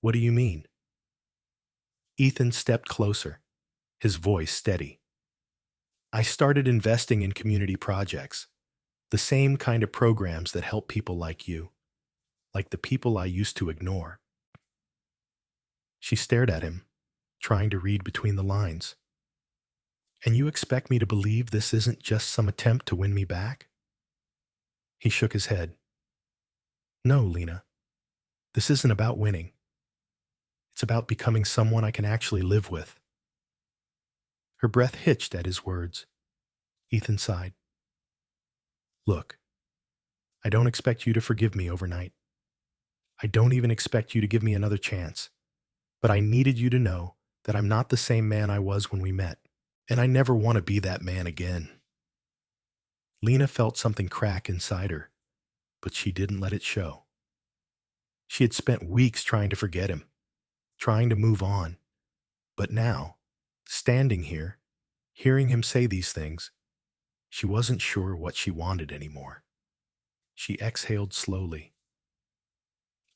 S1: "What do you mean?" Ethan stepped closer, his voice steady. "I started investing in community projects, the same kind of programs that help people like you, like the people I used to ignore." She stared at him, trying to read between the lines. "And you expect me to believe this isn't just some attempt to win me back?" He shook his head. "No, Lena, this isn't about winning. It's about becoming someone I can actually live with." Her breath hitched at his words. Ethan sighed. "Look, I don't expect you to forgive me overnight. I don't even expect you to give me another chance. But I needed you to know that I'm not the same man I was when we met, and I never want to be that man again." Lena felt something crack inside her, but she didn't let it show. She had spent weeks trying to forget him, trying to move on. But now, standing here, hearing him say these things, she wasn't sure what she wanted anymore. She exhaled slowly.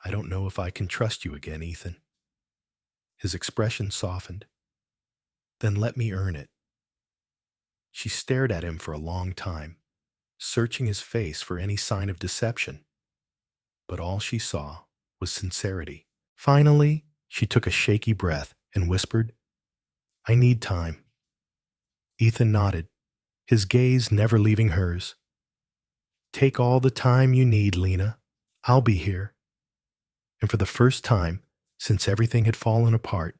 S1: "I don't know if I can trust you again, Ethan." His expression softened. "Then let me earn it." She stared at him for a long time, searching his face for any sign of deception. But all she saw was sincerity. Finally, she took a shaky breath and whispered, "I need time." Ethan nodded, his gaze never leaving hers. "Take all the time you need, Lena. I'll be here." And for the first time, since everything had fallen apart,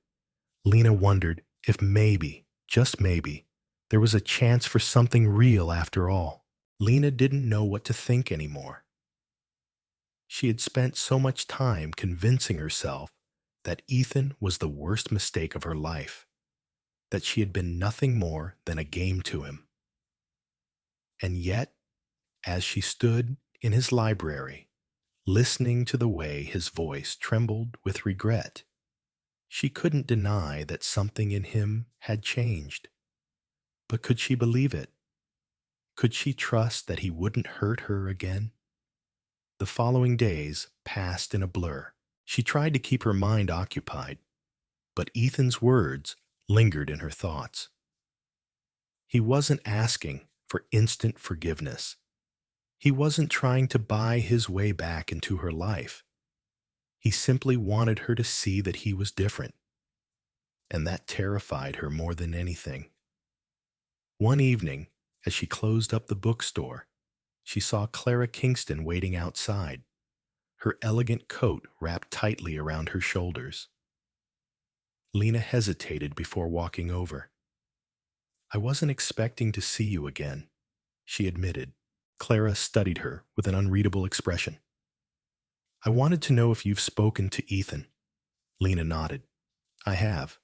S1: Lena wondered if maybe, just maybe, there was a chance for something real after all. Lena didn't know what to think anymore. She had spent so much time convincing herself that Ethan was the worst mistake of her life, that she had been nothing more than a game to him. And yet, as she stood in his library, listening to the way his voice trembled with regret, she couldn't deny that something in him had changed. But could she believe it? Could she trust that he wouldn't hurt her again? The following days passed in a blur. She tried to keep her mind occupied, but Ethan's words lingered in her thoughts. He wasn't asking for instant forgiveness. He wasn't trying to buy his way back into her life. He simply wanted her to see that he was different, and that terrified her more than anything. One evening, as she closed up the bookstore, she saw Clara Kingston waiting outside, her elegant coat wrapped tightly around her shoulders. Lena hesitated before walking over. "I wasn't expecting to see you again," she admitted. Clara studied her with an unreadable expression. "I wanted to know if you've spoken to Ethan." Lena nodded. "I have."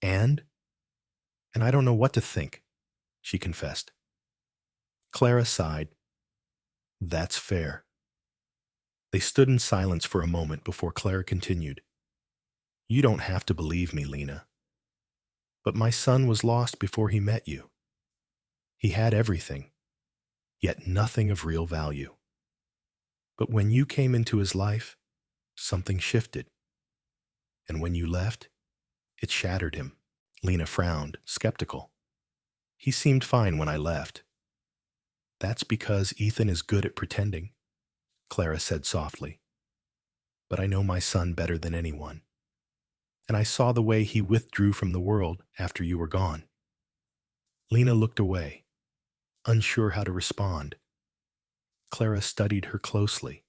S1: And? "And I don't know what to think," she confessed. Clara sighed. "That's fair." They stood in silence for a moment before Clara continued. "You don't have to believe me, Lena. But my son was lost before he met you. He had everything, yet nothing of real value. But when you came into his life, something shifted. And when you left, it shattered him." Lena frowned, skeptical. "He seemed fine when I left." "That's because Ethan is good at pretending," Clara said softly. "But I know my son better than anyone. And I saw the way he withdrew from the world after you were gone." Lena looked away, unsure how to respond. Clara studied her closely.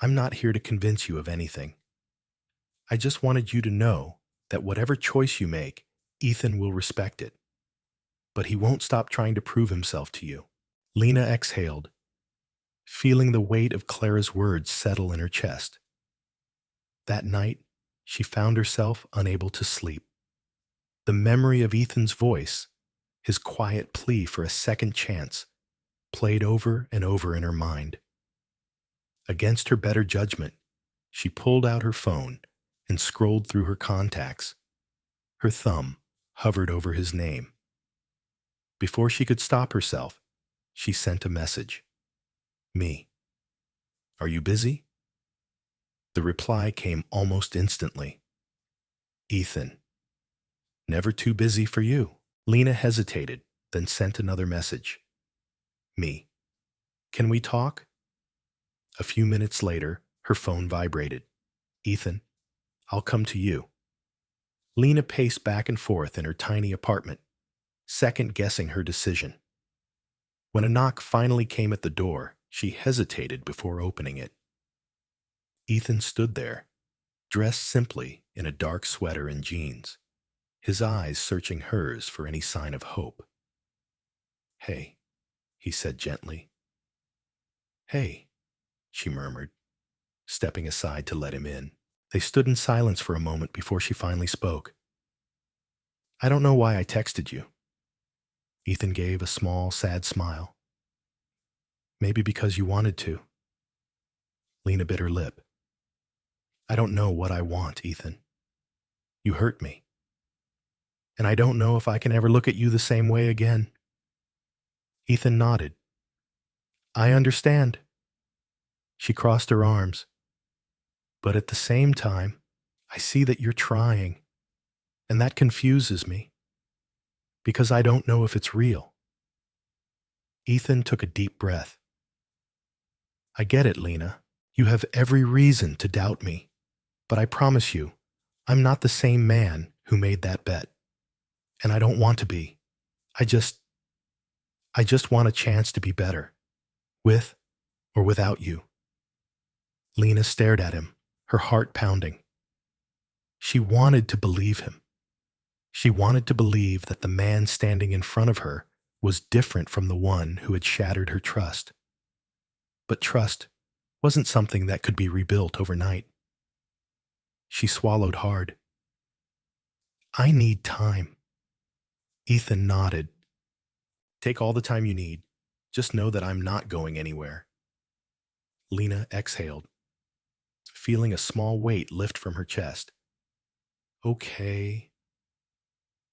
S1: "I'm not here to convince you of anything. I just wanted you to know that whatever choice you make, Ethan will respect it. But he won't stop trying to prove himself to you." Lena exhaled, feeling the weight of Clara's words settle in her chest. That night, she found herself unable to sleep. The memory of Ethan's voice, his quiet plea for a second chance, played over and over in her mind. Against her better judgment, she pulled out her phone and scrolled through her contacts. Her thumb hovered over his name. Before she could stop herself, she sent a message. "Me. Are you busy?" The reply came almost instantly. "Ethan. Never too busy for you." Lena hesitated, then sent another message. "Me. Can we talk?" A few minutes later, her phone vibrated. "Ethan, I'll come to you." Lena paced back and forth in her tiny apartment, second-guessing her decision. When a knock finally came at the door, she hesitated before opening it. Ethan stood there, dressed simply in a dark sweater and jeans, his eyes searching hers for any sign of hope. "Hey," he said gently. "Hey," she murmured, stepping aside to let him in. They stood in silence for a moment before she finally spoke. "I don't know why I texted you." Ethan gave a small, sad smile. "Maybe because you wanted to." Lena bit her lip. "I don't know what I want, Ethan. You hurt me. And I don't know if I can ever look at you the same way again." Ethan nodded. "I understand." She crossed her arms. "But at the same time, I see that you're trying, and that confuses me, because I don't know if it's real." Ethan took a deep breath. "I get it, Lena. You have every reason to doubt me, but I promise you, I'm not the same man who made that bet. And I don't want to be. I just I just want a chance to be better, with or without you. Lena stared at him, her heart pounding. She wanted to believe him. She wanted to believe that the man standing in front of her was different from the one who had shattered her trust. But trust wasn't something that could be rebuilt overnight. She swallowed hard. I need time. Ethan nodded. Take all the time you need. Just know that I'm not going anywhere. Lena exhaled, feeling a small weight lift from her chest. Okay.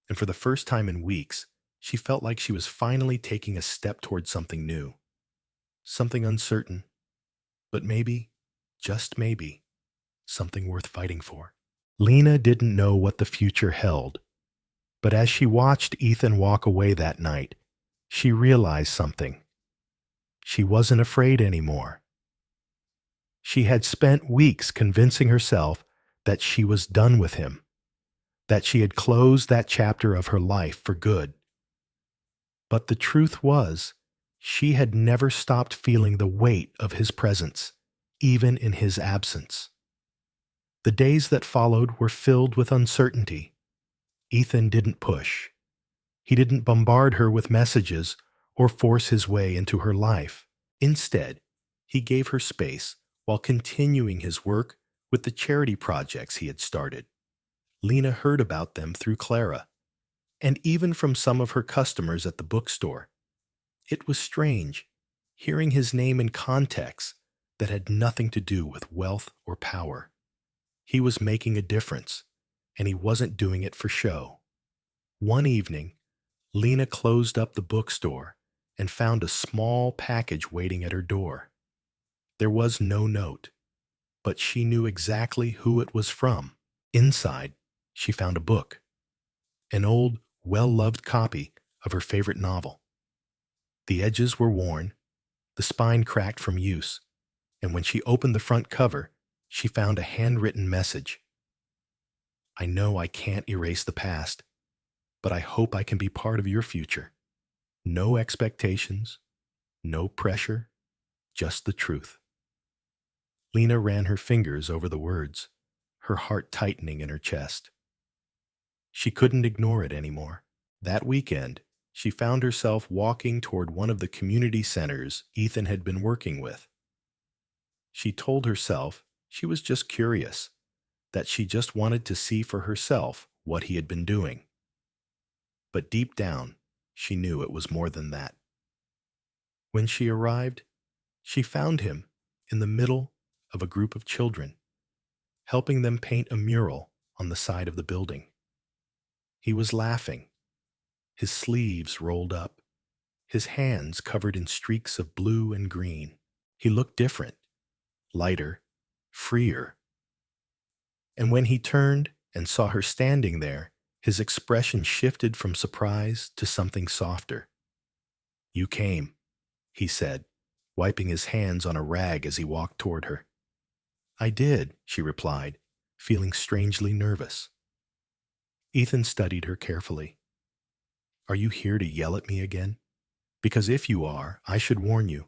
S1: And for the first time in weeks, she felt like she was finally taking a step towards something new. Something uncertain, but maybe, just maybe, something worth fighting for. Lena didn't know what the future held, but as she watched Ethan walk away that night, she realized something. She wasn't afraid anymore. She had spent weeks convincing herself that she was done with him, that she had closed that chapter of her life for good. But the truth was, she had never stopped feeling the weight of his presence, even in his absence. The days that followed were filled with uncertainty. Ethan didn't push. He didn't bombard her with messages or force his way into her life. Instead, he gave her space while continuing his work with the charity projects he had started. Lena heard about them through Clara, and even from some of her customers at the bookstore. It was strange, hearing his name in contexts that had nothing to do with wealth or power. He was making a difference, and he wasn't doing it for show. One evening, Lena closed up the bookstore and found a small package waiting at her door. There was no note, but she knew exactly who it was from. Inside, she found a book, an old, well-loved copy of her favorite novel. The edges were worn, the spine cracked from use, and when she opened the front cover, she found a handwritten message. I know I can't erase the past, but I hope I can be part of your future. No expectations, no pressure, just the truth. Lena ran her fingers over the words, her heart tightening in her chest. She couldn't ignore it anymore. That weekend, she found herself walking toward one of the community centers Ethan had been working with. She told herself she was just curious, that she just wanted to see for herself what he had been doing. But deep down, she knew it was more than that. When she arrived, she found him in the middle of a group of children, helping them paint a mural on the side of the building. He was laughing, his sleeves rolled up, his hands covered in streaks of blue and green. He looked different, lighter, freer. And when he turned and saw her standing there, his expression shifted from surprise to something softer. You came, he said, wiping his hands on a rag as he walked toward her. I did, she replied, feeling strangely nervous. Ethan studied her carefully. Are you here to yell at me again? Because if you are, I should warn you.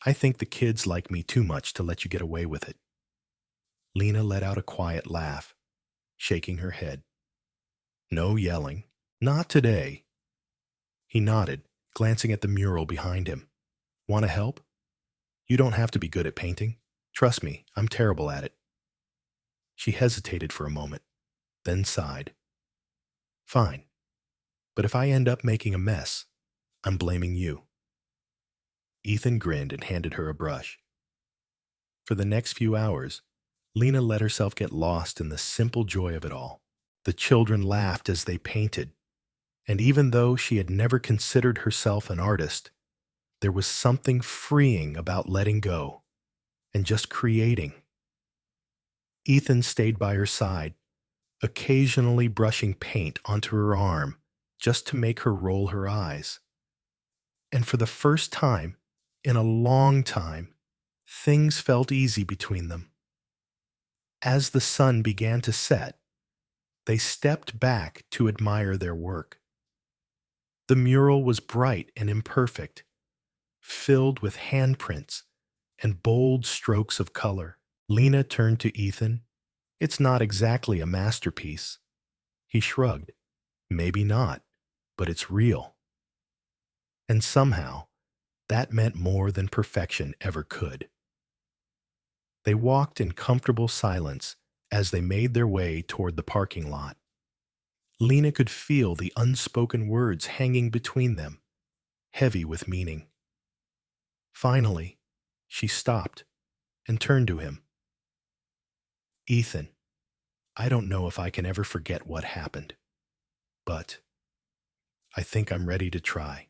S1: I think the kids like me too much to let you get away with it. Lena let out a quiet laugh, shaking her head. No yelling. Not today. He nodded, glancing at the mural behind him. Want to help? You don't have to be good at painting. Trust me, I'm terrible at it. She hesitated for a moment, then sighed. Fine. But if I end up making a mess, I'm blaming you. Ethan grinned and handed her a brush. For the next few hours, Lena let herself get lost in the simple joy of it all. The children laughed as they painted, and even though she had never considered herself an artist, there was something freeing about letting go and just creating. Ethan stayed by her side, occasionally brushing paint onto her arm just to make her roll her eyes. And for the first time in a long time, things felt easy between them. As the sun began to set, they stepped back to admire their work. The mural was bright and imperfect, filled with handprints and bold strokes of color. Lena turned to Ethan. "It's not exactly a masterpiece." He shrugged. "Maybe not, but it's real." And somehow, that meant more than perfection ever could. They walked in comfortable silence as they made their way toward the parking lot. Lena could feel the unspoken words hanging between them, heavy with meaning. Finally, she stopped and turned to him. "Ethan, I don't know if I can ever forget what happened, but I think I'm ready to try."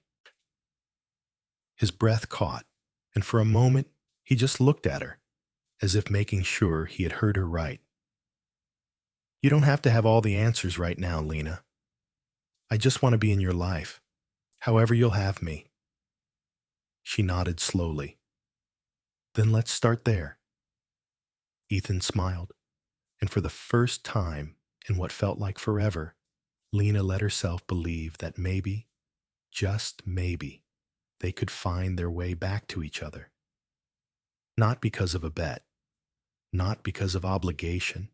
S1: His breath caught, and for a moment he just looked at her, as if making sure he had heard her right. "You don't have to have all the answers right now, Lena. I just want to be in your life, however you'll have me." She nodded slowly. "Then let's start there." Ethan smiled, and for the first time in what felt like forever, Lena let herself believe that maybe, just maybe, they could find their way back to each other. Not because of a bet, not because of obligation,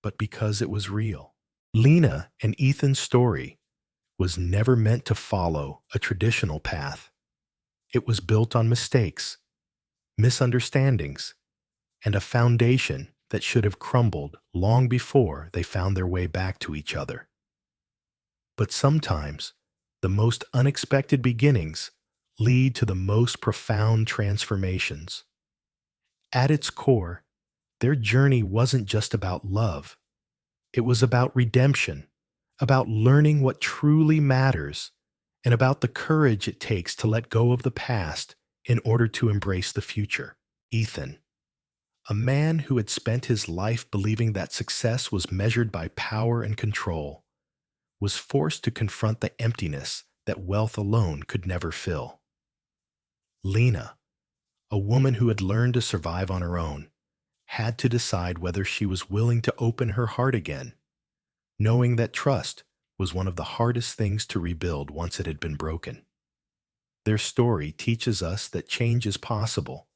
S1: but because it was real. Lena and Ethan's story was never meant to follow a traditional path. It was built on mistakes, misunderstandings, and a foundation that should have crumbled long before they found their way back to each other. But sometimes, the most unexpected beginnings lead to the most profound transformations. At its core, their journey wasn't just about love. It was about redemption, about learning what truly matters, and about the courage it takes to let go of the past in order to embrace the future. Ethan, a man who had spent his life believing that success was measured by power and control, was forced to confront the emptiness that wealth alone could never fill. Lena, a woman who had learned to survive on her own, had to decide whether she was willing to open her heart again, knowing that trust was one of the hardest things to rebuild once it had been broken. Their story teaches us that change is possible,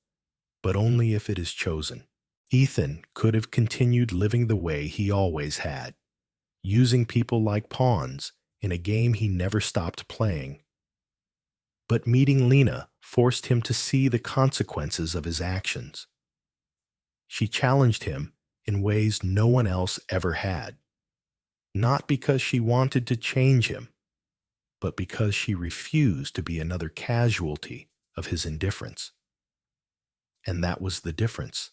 S1: but only if it is chosen. Ethan could have continued living the way he always had, using people like pawns in a game he never stopped playing. But meeting Lena forced him to see the consequences of his actions. She challenged him in ways no one else ever had, not because she wanted to change him, but because she refused to be another casualty of his indifference. And that was the difference.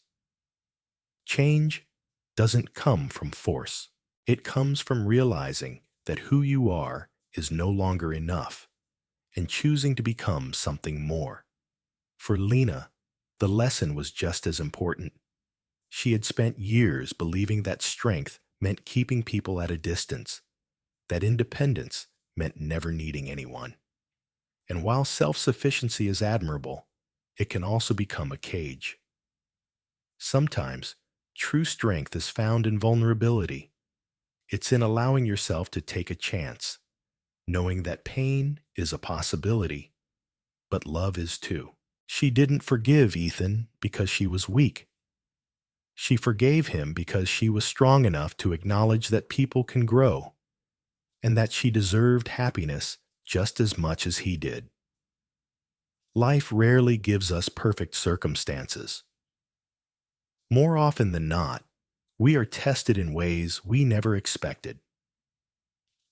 S1: Change doesn't come from force. It comes from realizing that who you are is no longer enough and choosing to become something more. For Lena, the lesson was just as important. She had spent years believing that strength meant keeping people at a distance, that independence meant never needing anyone. And while self-sufficiency is admirable, it can also become a cage. Sometimes, true strength is found in vulnerability. It's in allowing yourself to take a chance, knowing that pain is a possibility, but love is too. She didn't forgive Ethan because she was weak. She forgave him because she was strong enough to acknowledge that people can grow, and that she deserved happiness just as much as he did. Life rarely gives us perfect circumstances. More often than not, we are tested in ways we never expected.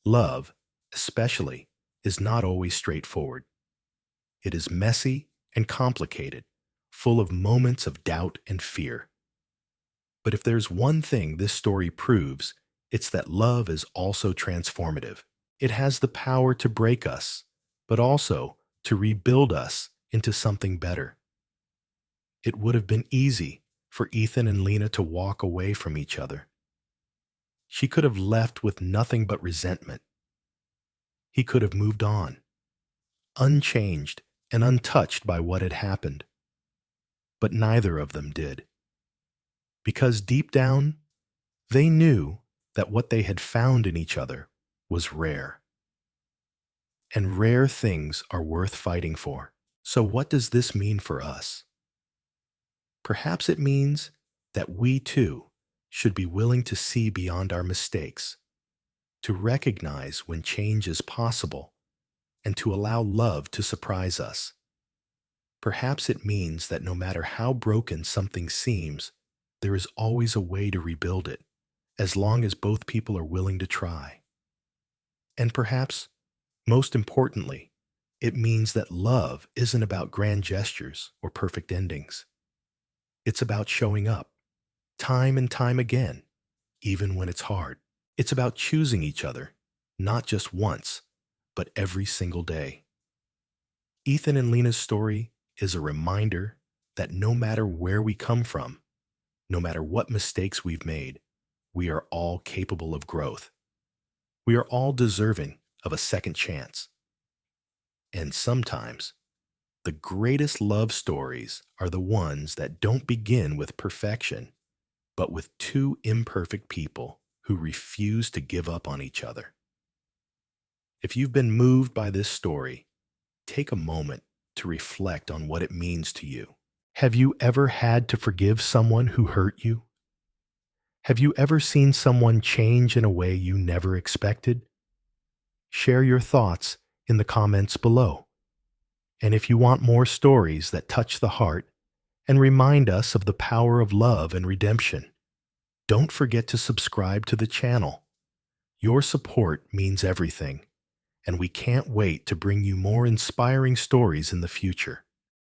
S1: Love, especially, is not always straightforward. It is messy and complicated, full of moments of doubt and fear. But if there's one thing this story proves, it's that love is also transformative. It has the power to break us, but also to rebuild us into something better. It would have been easy for Ethan and Lena to walk away from each other. She could have left with nothing but resentment. He could have moved on, unchanged and untouched by what had happened. But neither of them did. Because deep down, they knew that what they had found in each other was rare. and rare things are worth fighting for. So what does this mean for us? Perhaps it means that we too should be willing to see beyond our mistakes, to recognize when change is possible, and to allow love to surprise us. Perhaps it means that no matter how broken something seems, there is always a way to rebuild it, as long as both people are willing to try. And perhaps, most importantly, it means that love isn't about grand gestures or perfect endings. It's about showing up, time and time again, even when it's hard. It's about choosing each other, not just once, but every single day. Ethan and Lena's story is a reminder that no matter where we come from, no matter what mistakes we've made, we are all capable of growth. We are all deserving of a second chance. And sometimes, the greatest love stories are the ones that don't begin with perfection, but with two imperfect people who refuse to give up on each other. If you've been moved by this story, take a moment to reflect on what it means to you. Have you ever had to forgive someone who hurt you? Have you ever seen someone change in a way you never expected? Share your thoughts in the comments below. And if you want more stories that touch the heart and remind us of the power of love and redemption, don't forget to subscribe to the channel. Your support means everything, and we can't wait to bring you more inspiring stories in the future.